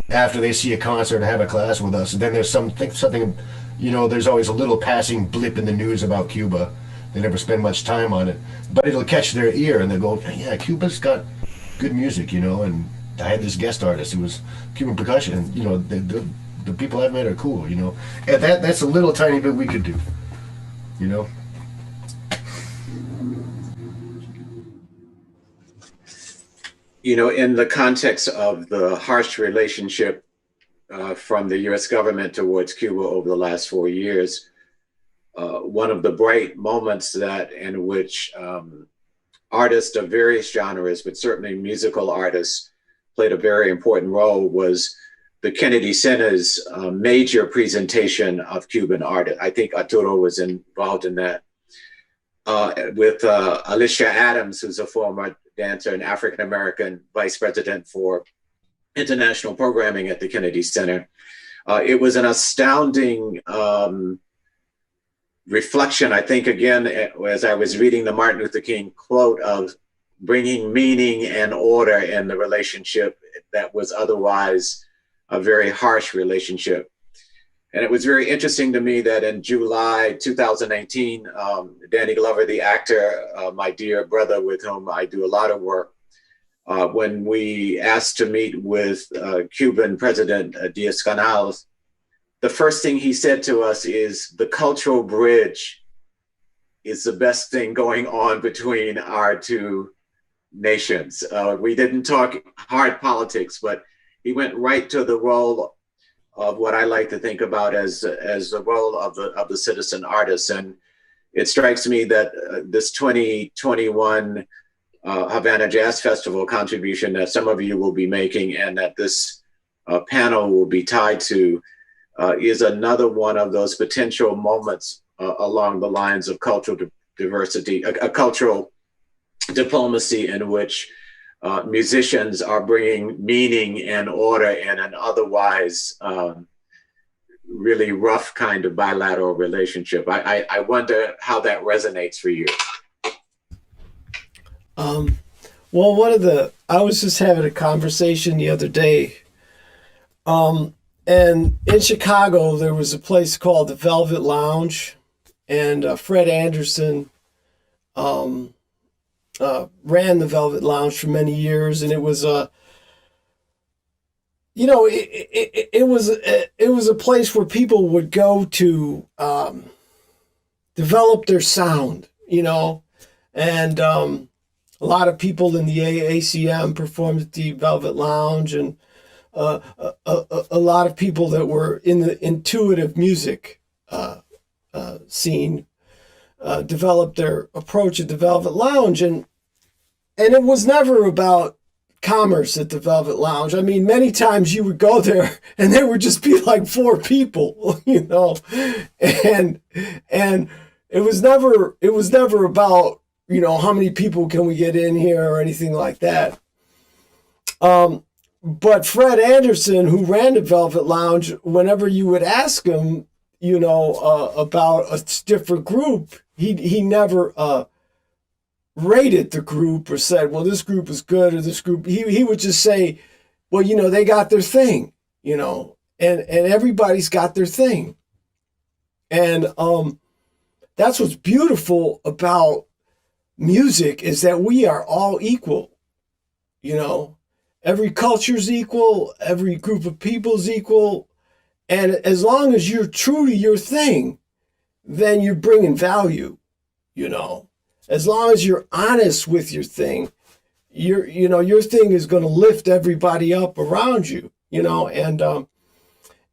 after they see a concert or have a class with us, then there's something, there's always a little passing blip in the news about Cuba. They never spend much time on it, but it'll catch their ear and they'll go, yeah, Cuba's got good music, and I had this guest artist who was Cuban percussion, and the people I've met are cool, and that's a little tiny bit we could do, In the context of the harsh relationship from the U.S. government towards Cuba over the last 4 years, one of the bright moments in which artists of various genres, but certainly musical artists, played a very important role was the Kennedy Center's major presentation of Cuban art. I think Arturo was involved in that with Alicia Adams, who's a former dancer and African-American vice president for international programming at the Kennedy Center. It was an astounding reflection, I think, again, as I was reading the Martin Luther King quote of bringing meaning and order in the relationship that was otherwise a very harsh relationship. And it was very interesting to me that in July 2019, Danny Glover, the actor, my dear brother with whom I do a lot of work, when we asked to meet with Cuban President Diaz-Canel, the first thing he said to us is the cultural bridge is the best thing going on between our two nations. We didn't talk hard politics, but he went right to the role of what I like to think about as the role of the citizen artist. And it strikes me that this 2021 Havana Jazz Festival contribution that some of you will be making and that this panel will be tied to is another one of those potential moments along the lines of cultural diversity, a cultural diplomacy in which musicians are bringing meaning and order in an otherwise really rough kind of bilateral relationship. I wonder how that resonates for you. Well, I was just having a conversation the other day, and in Chicago, there was a place called the Velvet Lounge, and Fred Anderson ran the Velvet Lounge for many years, and it was it was a place where people would go to develop their sound, you know, and a lot of people in the ACM performed at the Velvet Lounge, and a lot of people that were in the intuitive music scene developed their approach at the Velvet Lounge, and it was never about commerce at the Velvet Lounge. I mean, many times you would go there and there would just be like 4 people, you know, and it was never about, you know, how many people can we get in here or anything like that. But Fred Anderson, who ran the Velvet Lounge, whenever you would ask him, you know, about a different group, he never rated the group or said, well, this group is good or this group. He would just say, well, you know, they got their thing, you know, and everybody's got their thing. And that's what's beautiful about music, is that we are all equal, you know. Every culture's equal, every group of people's equal, and as long as you're true to your thing, then you're bringing value, you know. As long as you're honest with your thing, your thing is going to lift everybody up around you, you know. And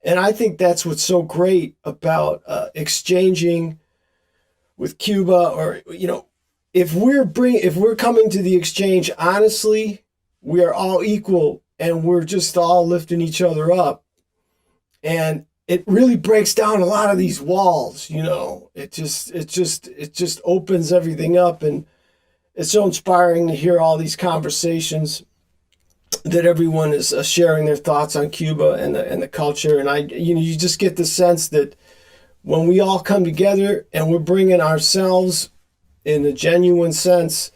I think that's what's so great about exchanging with Cuba, or, you know, if we're coming to the exchange honestly, we are all equal and we're just all lifting each other up. And it really breaks down a lot of these walls, you know. It just opens everything up, and it's so inspiring to hear all these conversations that everyone is sharing their thoughts on Cuba and the culture. And you just get the sense that when we all come together and we're bringing ourselves in a genuine sense,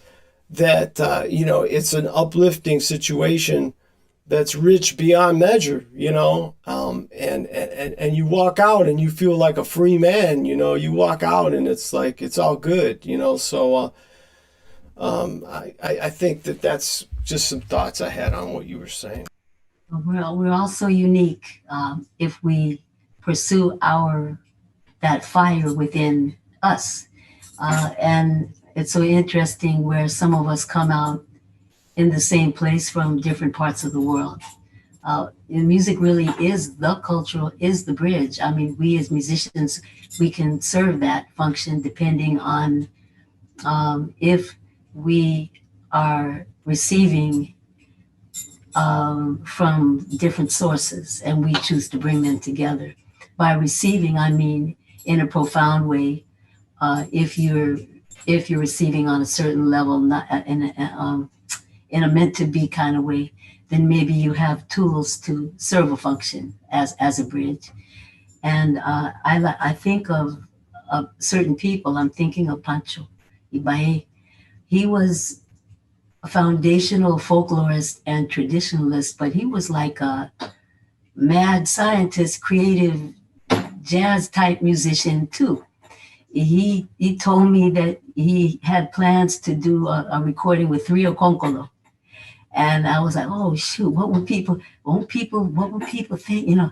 that, you know, it's an uplifting situation that's rich beyond measure, you know, and you walk out and you feel like a free man, you know. You walk out and it's like, it's all good, you know. So I think that's just some thoughts I had on what you were saying. We're also unique if we pursue that fire within us. And it's so interesting where some of us come out in the same place from different parts of the world. And music really is the bridge. I mean, we as musicians, we can serve that function depending on if we are receiving from different sources, and we choose to bring them together. By receiving, I mean in a profound way. If you're receiving on a certain level, not in a meant to be kind of way, then maybe you have tools to serve a function as a bridge. And I think of certain people. I'm thinking of Pancho Ibae. He was a foundational folklorist and traditionalist, but he was like a mad scientist, creative jazz type musician too. He told me that he had plans to do a recording with Trio Concolo. And I was like, oh shoot, what would people think, you know?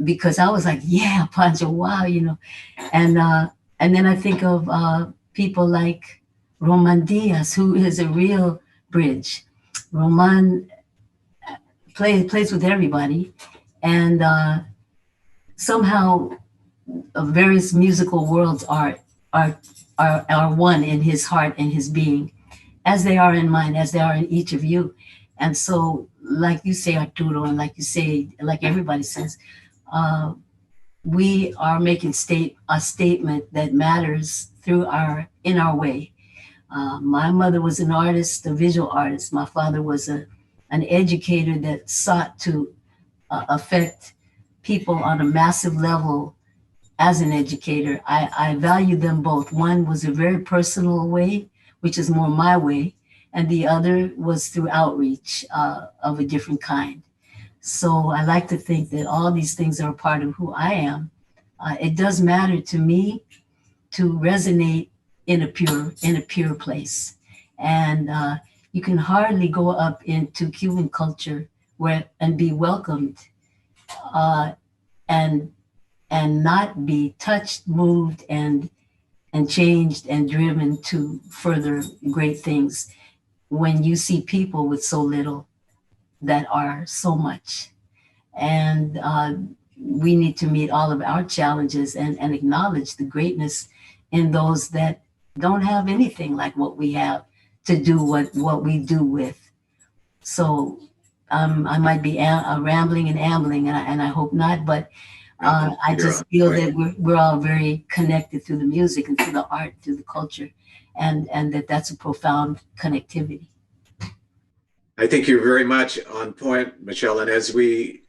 Because I was like, yeah, Pancho, wow, you know. And then I think of people like Roman Diaz, who is a real bridge. Roman plays with everybody, and somehow various musical worlds are one in his heart and his being, as they are in mine, as they are in each of you. And so, like you say, Arturo, and like you say, like everybody says, we are making a statement that matters in our way. My mother was an artist, a visual artist. My father was an educator that sought to affect people on a massive level. As an educator, I value them both. One was a very personal way, which is more my way, and the other was through outreach of a different kind. So I like to think that all these things are a part of who I am. It does matter to me to resonate in a pure place. And you can hardly go up into Cuban culture and be welcomed and not be touched, moved, and and changed and driven to further great things when you see people with so little that are so much. And we need to meet all of our challenges and acknowledge the greatness in those that don't have anything like what we have to do what we do with. So I might be rambling and ambling, and I hope not, but I just feel that we're all very connected through the music and through the art, through the culture, and that's a profound connectivity. I think you're very much on point, Michelle. And as we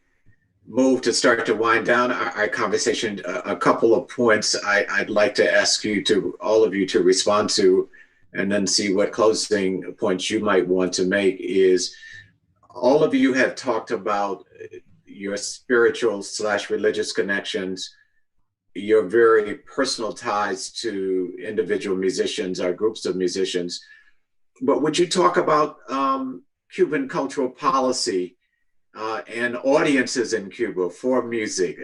move to start to wind down our conversation, a couple of points I'd like to ask you all of you to respond to, and then see what closing points you might want to make. Is all of you have talked about your spiritual / religious connections, your very personal ties to individual musicians or groups of musicians. But would you talk about Cuban cultural policy and audiences in Cuba for music?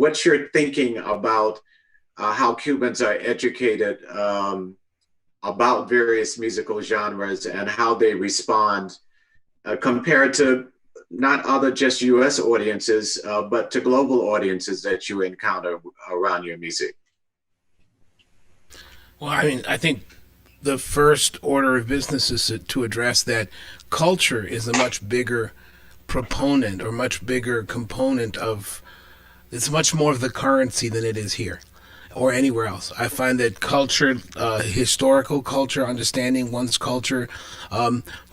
What's your thinking about how Cubans are educated about various musical genres and how they respond compared to not other just US audiences, but to global audiences that you encounter around your music? Well, I mean, I think the first order of business is to address that culture is a much bigger proponent or much bigger component of, it's much more of the currency than it is here or anywhere else. I find that culture, historical culture, understanding one's culture,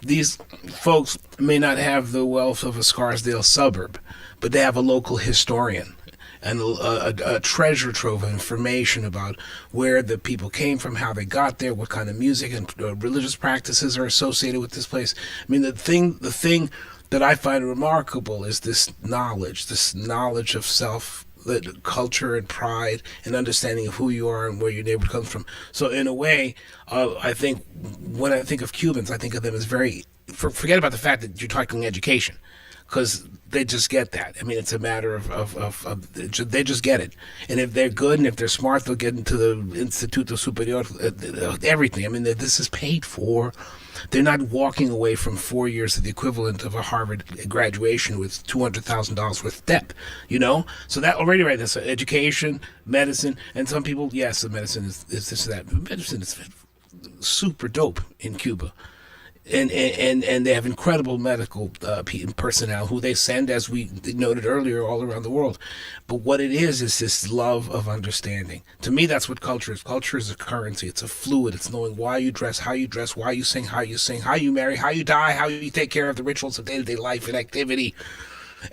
these folks may not have the wealth of a Scarsdale suburb, but they have a local historian and a treasure trove of information about where the people came from, how they got there, what kind of music and religious practices are associated with this place. I mean, the thing that I find remarkable is this knowledge of self, that culture and pride and understanding of who you are and where your neighborhood comes from. So in a way, I think when I think of Cubans, I think of them as forget about the fact that you're talking education, because they just get that. I mean, it's a matter of they just get it. And if they're good and if they're smart, they'll get into the Instituto Superior, everything. I mean, this is paid for. They're not walking away from 4 years of the equivalent of a Harvard graduation with $200,000 worth of debt, you know? So that already right there, so education, medicine, and some people, yes, the medicine is this or that. Medicine is super dope in Cuba. And they have incredible medical personnel who they send, as we noted earlier, all around the world. But what it is this love of understanding. To me, that's what culture is. Culture is a currency. It's a fluid. It's knowing why you dress, how you dress, why you sing, how you marry, how you die, how you take care of the rituals of day-to-day life and activity.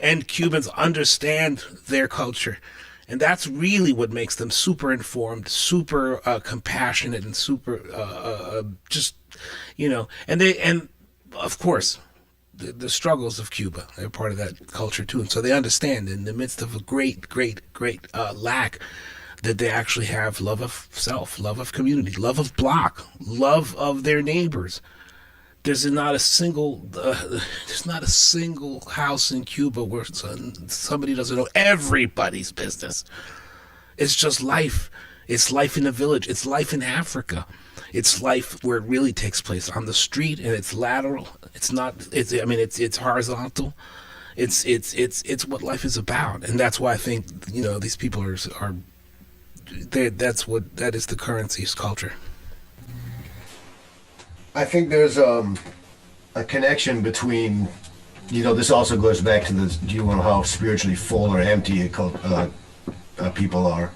And Cubans understand their culture. And that's really what makes them super informed, super compassionate, and super just, you know. And of course, the struggles of Cuba, they're part of that culture too. And so they understand in the midst of a great lack that they actually have love of self, love of community, love of block, love of their neighbors. There's not a single house in Cuba where somebody doesn't know everybody's business. It's just life. It's life in a village. It's life in Africa. It's life where it really takes place on the street, and it's lateral. It's not. It's horizontal. It's what life is about, and that's why I think, you know, these people are. That is the currency, is culture. I think there's a connection between, you know, this also goes back to how spiritually full or empty people are.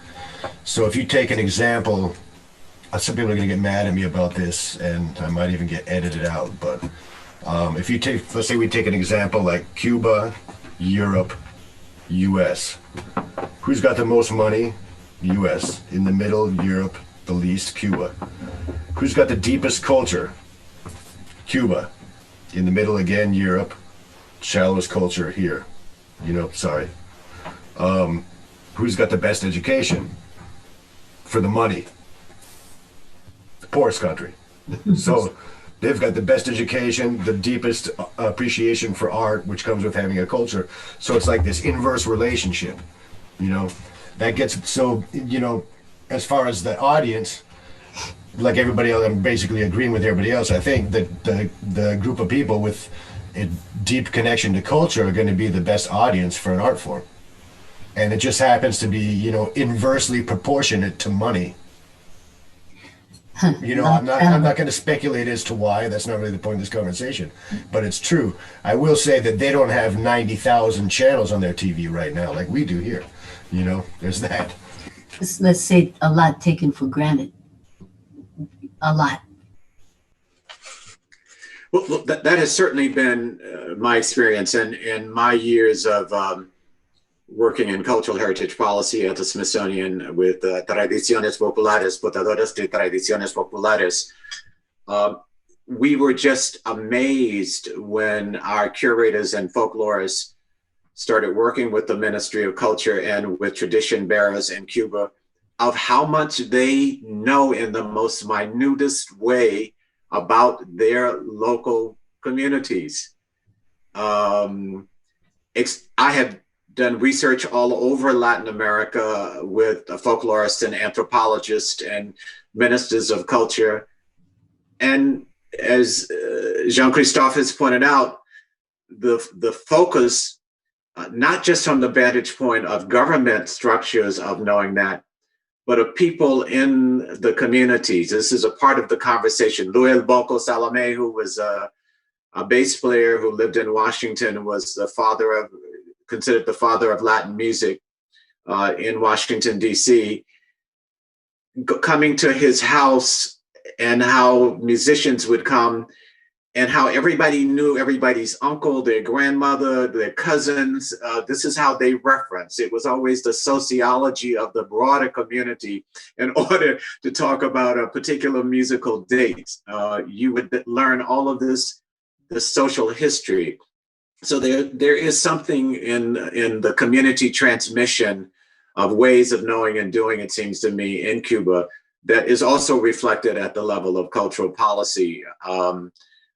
So if you take an example, some people are going to get mad at me about this, and I might even get edited out, but if you take, let's say we take an example like Cuba, Europe, US. Who's got the most money? US. In the middle, Europe. The least, Cuba. Who's got the deepest culture? Cuba. In the middle again, Europe. Shallowest culture here. Sorry. Who's got the best education? For the money. The poorest country. So they've got the best education, the deepest appreciation for art, which comes with having a culture. So it's like this inverse relationship, that gets, so, as far as the audience, like everybody else, I'm basically agreeing with everybody else. I think that the group of people with a deep connection to culture are going to be the best audience for an art form. And it just happens to be, inversely proportionate to money. I'm not going to speculate as to why. That's not really the point of this conversation. But it's true. I will say that they don't have 90,000 channels on their TV right now like we do here. There's that. Let's say a lot taken for granted. A lot. Well, that has certainly been my experience in my years of working in cultural heritage policy at the Smithsonian with Tradiciones Populares, Portadoras de Tradiciones Populares. We were just amazed when our curators and folklorists started working with the Ministry of Culture and with tradition bearers in Cuba of how much they know in the most minutest way about their local communities. I have done research all over Latin America with folklorists and anthropologists and ministers of culture. And as Jean-Christophe has pointed out, the focus, not just from the vantage point of government structures of knowing that, but of people in the communities. This is a part of the conversation. Luis Bocco Salome, who was a bass player who lived in Washington, was considered the father of Latin music in Washington, D.C. Coming to his house and how musicians would come and how everybody knew everybody's uncle, their grandmother, their cousins. This is how they reference. It was always the sociology of the broader community in order to talk about a particular musical date. You would learn all of this, the social history. So there is something in the community transmission of ways of knowing and doing, it seems to me, in Cuba that is also reflected at the level of cultural policy.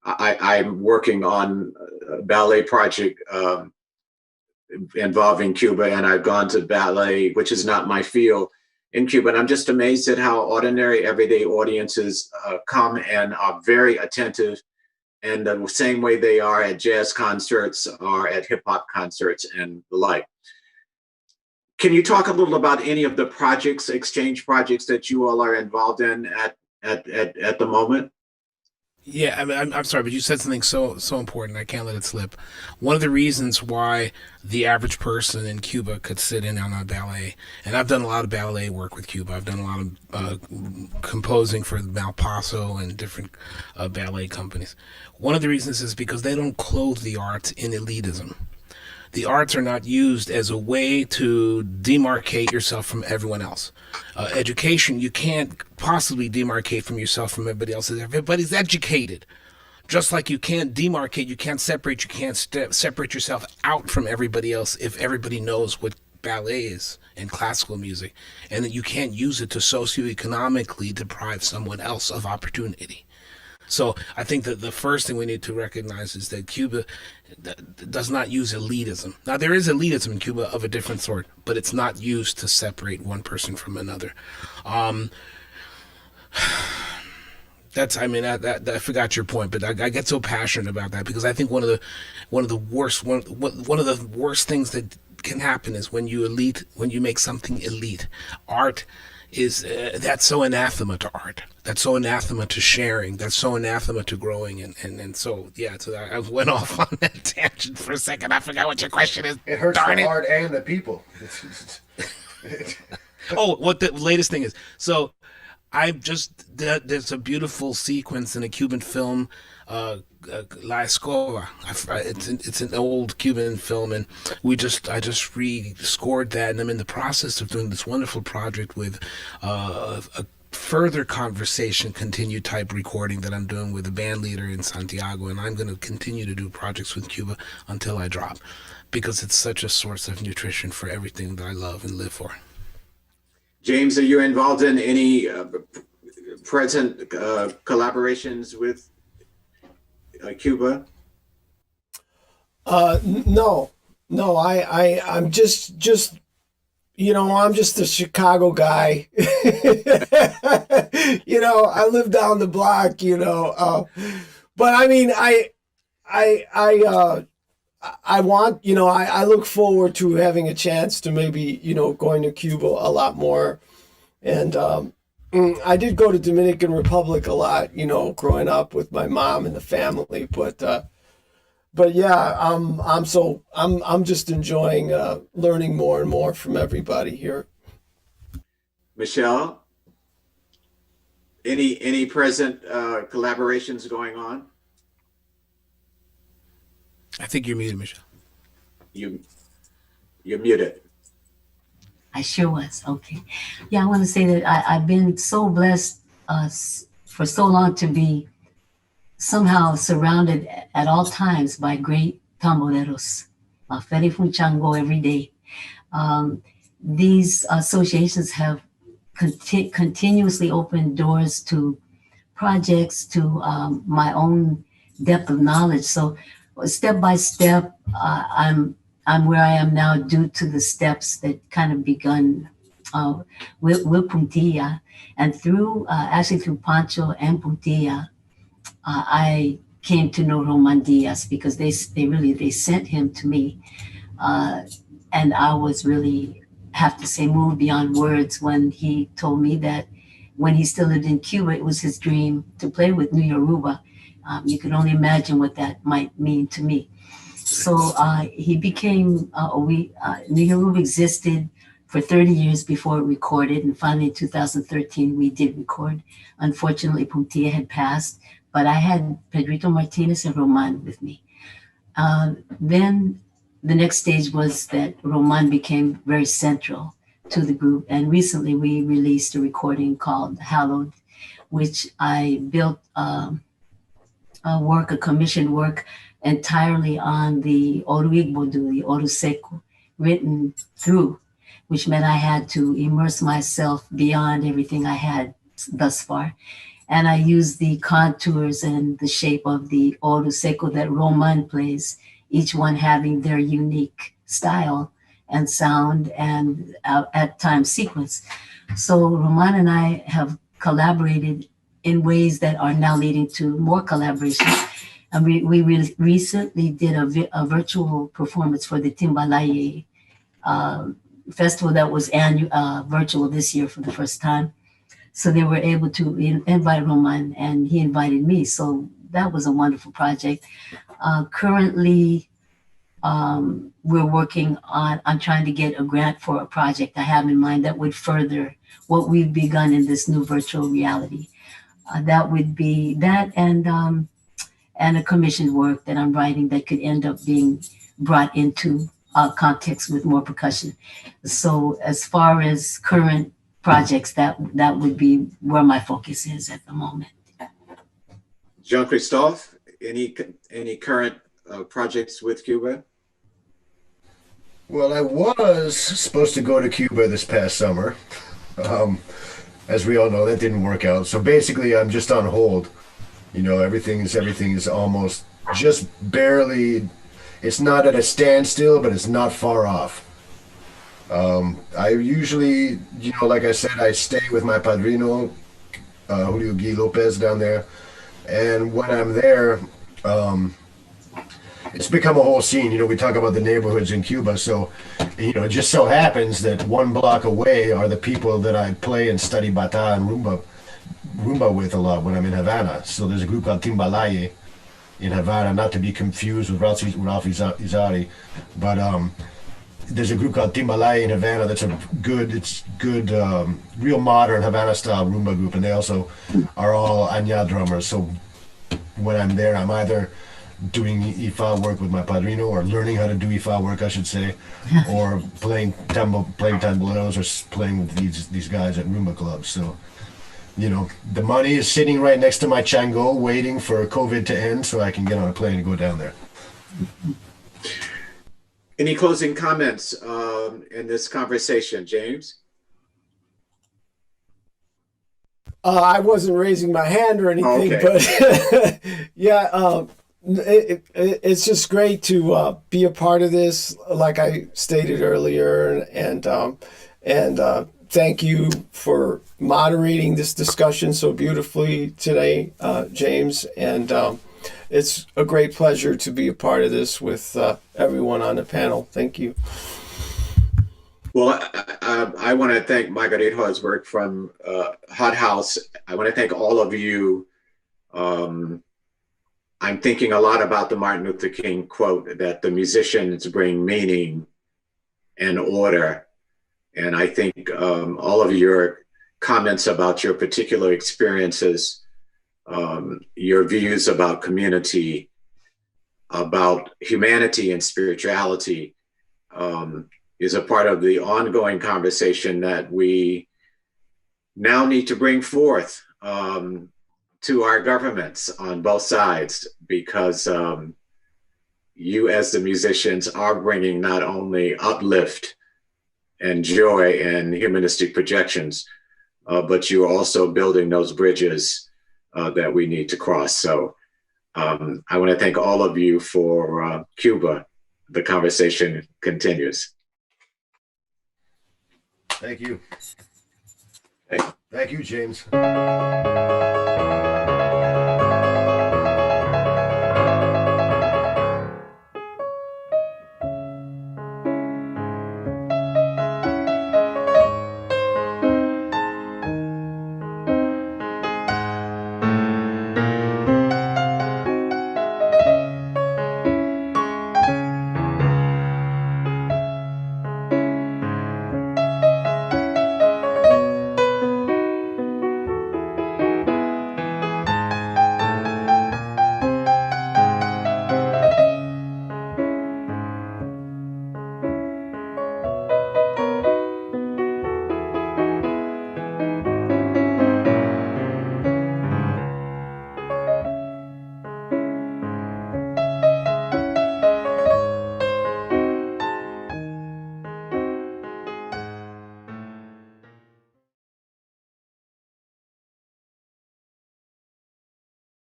I'm working on a ballet project involving Cuba, and I've gone to ballet, which is not my field, in Cuba. And I'm just amazed at how ordinary, everyday audiences come and are very attentive, and the same way they are at jazz concerts or at hip hop concerts and the like. Can you talk a little about any of the projects, exchange projects that you all are involved in at the moment? Yeah, I mean, I'm sorry, but you said something so important. I can't let it slip. One of the reasons why the average person in Cuba could sit in on a ballet, and I've done a lot of ballet work with Cuba. I've done a lot of composing for Malpaso and different ballet companies. One of the reasons is because they don't clothe the arts in elitism. The arts are not used as a way to demarcate yourself from everyone else. Education, you can't possibly demarcate from yourself from everybody else. Everybody's educated. Just like you can't demarcate, you can't separate, you can't separate yourself out from everybody else if everybody knows what ballet is and classical music, and that you can't use it to socioeconomically deprive someone else of opportunity. So I think that the first thing we need to recognize is that Cuba does not use elitism. Now, there is elitism in Cuba of a different sort, but it's not used to separate one person from another. I forgot your point, but I get so passionate about that because I think one of the worst things that can happen is when you make something elite. Art is that's so anathema to art. That's so anathema to sharing. That's so anathema to growing. And so, yeah, so I went off on that tangent for a second. I forgot what your question is. It hurts the art and the people. Oh, what the latest thing is. So there's a beautiful sequence in a Cuban film, La Escoba. It's an old Cuban film, and I just re-scored that, and I'm in the process of doing this wonderful project with a further conversation, continued type recording that I'm doing with a band leader in Santiago, and I'm going to continue to do projects with Cuba until I drop, because it's such a source of nutrition for everything that I love and live for. James, are you involved in any present collaborations with Cuba? No. I'm just I'm just a Chicago guy. I live down the block. But I mean, I want, I look forward to having a chance to maybe, going to Cuba a lot more. And I did go to Dominican Republic a lot, growing up with my mom and the family. But yeah, I'm just enjoying learning more and more from everybody here. Michelle, any present collaborations going on? I think you're muted, Michelle. You're muted. I sure was. Okay. Yeah, I want to say that I've been so blessed for so long to be somehow surrounded at all times by great tamboreros. Fere Funchango every day. These associations have continuously opened doors to projects, to my own depth of knowledge. So step by step, I'm where I am now due to the steps that kind of begun with Puntilla, and through Pancho and Puntilla, I came to know Roman Diaz because they sent him to me, and I was really, have to say, moved beyond words when he told me that when he still lived in Cuba, it was his dream to play with New Yoruba. You can only imagine what that might mean to me. So he became, New Yoruba existed for 30 years before it recorded. And finally in 2013, we did record. Unfortunately, Puntilla had passed, but I had Pedrito Martinez and Roman with me. Then the next stage was that Roman became very central to the group. And recently we released a recording called Hallowed, which I built a commissioned work entirely on the Oru Igbodu, the Oru Seco, written through, which meant I had to immerse myself beyond everything I had thus far. And I used the contours and the shape of the Oru Seco that Roman plays, each one having their unique style and sound and at times sequence. So Roman and I have collaborated in ways that are now leading to more collaborations. And we recently did a virtual performance for the Timbalaye festival that was virtual this year for the first time. So they were able to invite Roman, and he invited me. So that was a wonderful project. Currently, we're working on, I'm trying to get a grant for a project I have in mind that would further what we've begun in this new virtual reality. That would be that, and a commissioned work that I'm writing that could end up being brought into context with more percussion. So as far as current projects, that would be where my focus is at the moment. Jean-Christophe, any current projects with Cuba? Well, I was supposed to go to Cuba this past summer. As we all know, that didn't work out. So basically, I'm just on hold. Everything is almost just barely, it's not at a standstill, but it's not far off. I usually, like I said, I stay with my padrino, Julio Guy Lopez down there. And when I'm there, it's become a whole scene. We talk about the neighborhoods in Cuba. So, it just so happens that one block away are the people that I play and study bata and rumba with a lot when I'm in Havana. So there's a group called Timbalaye in Havana, not to be confused with Ralph Izari, but there's a group called Timbalaye in Havana that's good, real modern Havana style rumba group, and they also are all Anya drummers. So when I'm there, I'm either doing Ifa work with my padrino, or learning how to do Ifa work, I should say, or playing tamboleros, or playing with these guys at rumba clubs. So, the money is sitting right next to my chango, waiting for COVID to end so I can get on a plane and go down there. Any closing comments in this conversation, James? I wasn't raising my hand or anything, but yeah, it's just great to be a part of this, like I stated earlier, and And thank you for moderating this discussion so beautifully today, James. And it's a great pleasure to be a part of this with everyone on the panel. Thank you. Well, I want to thank Marguerite Horberg from HotHouse. I want to thank all of you. I'm thinking a lot about the Martin Luther King quote that the musicians bring meaning and order. And I think all of your comments about your particular experiences, your views about community, about humanity and spirituality, is a part of the ongoing conversation that we now need to bring forth to our governments on both sides, because you as the musicians are bringing not only uplift and joy and humanistic projections, but you're also building those bridges that we need to cross. So I want to thank all of you for Cuba. The conversation continues. Thank you. Thank Thank you, James.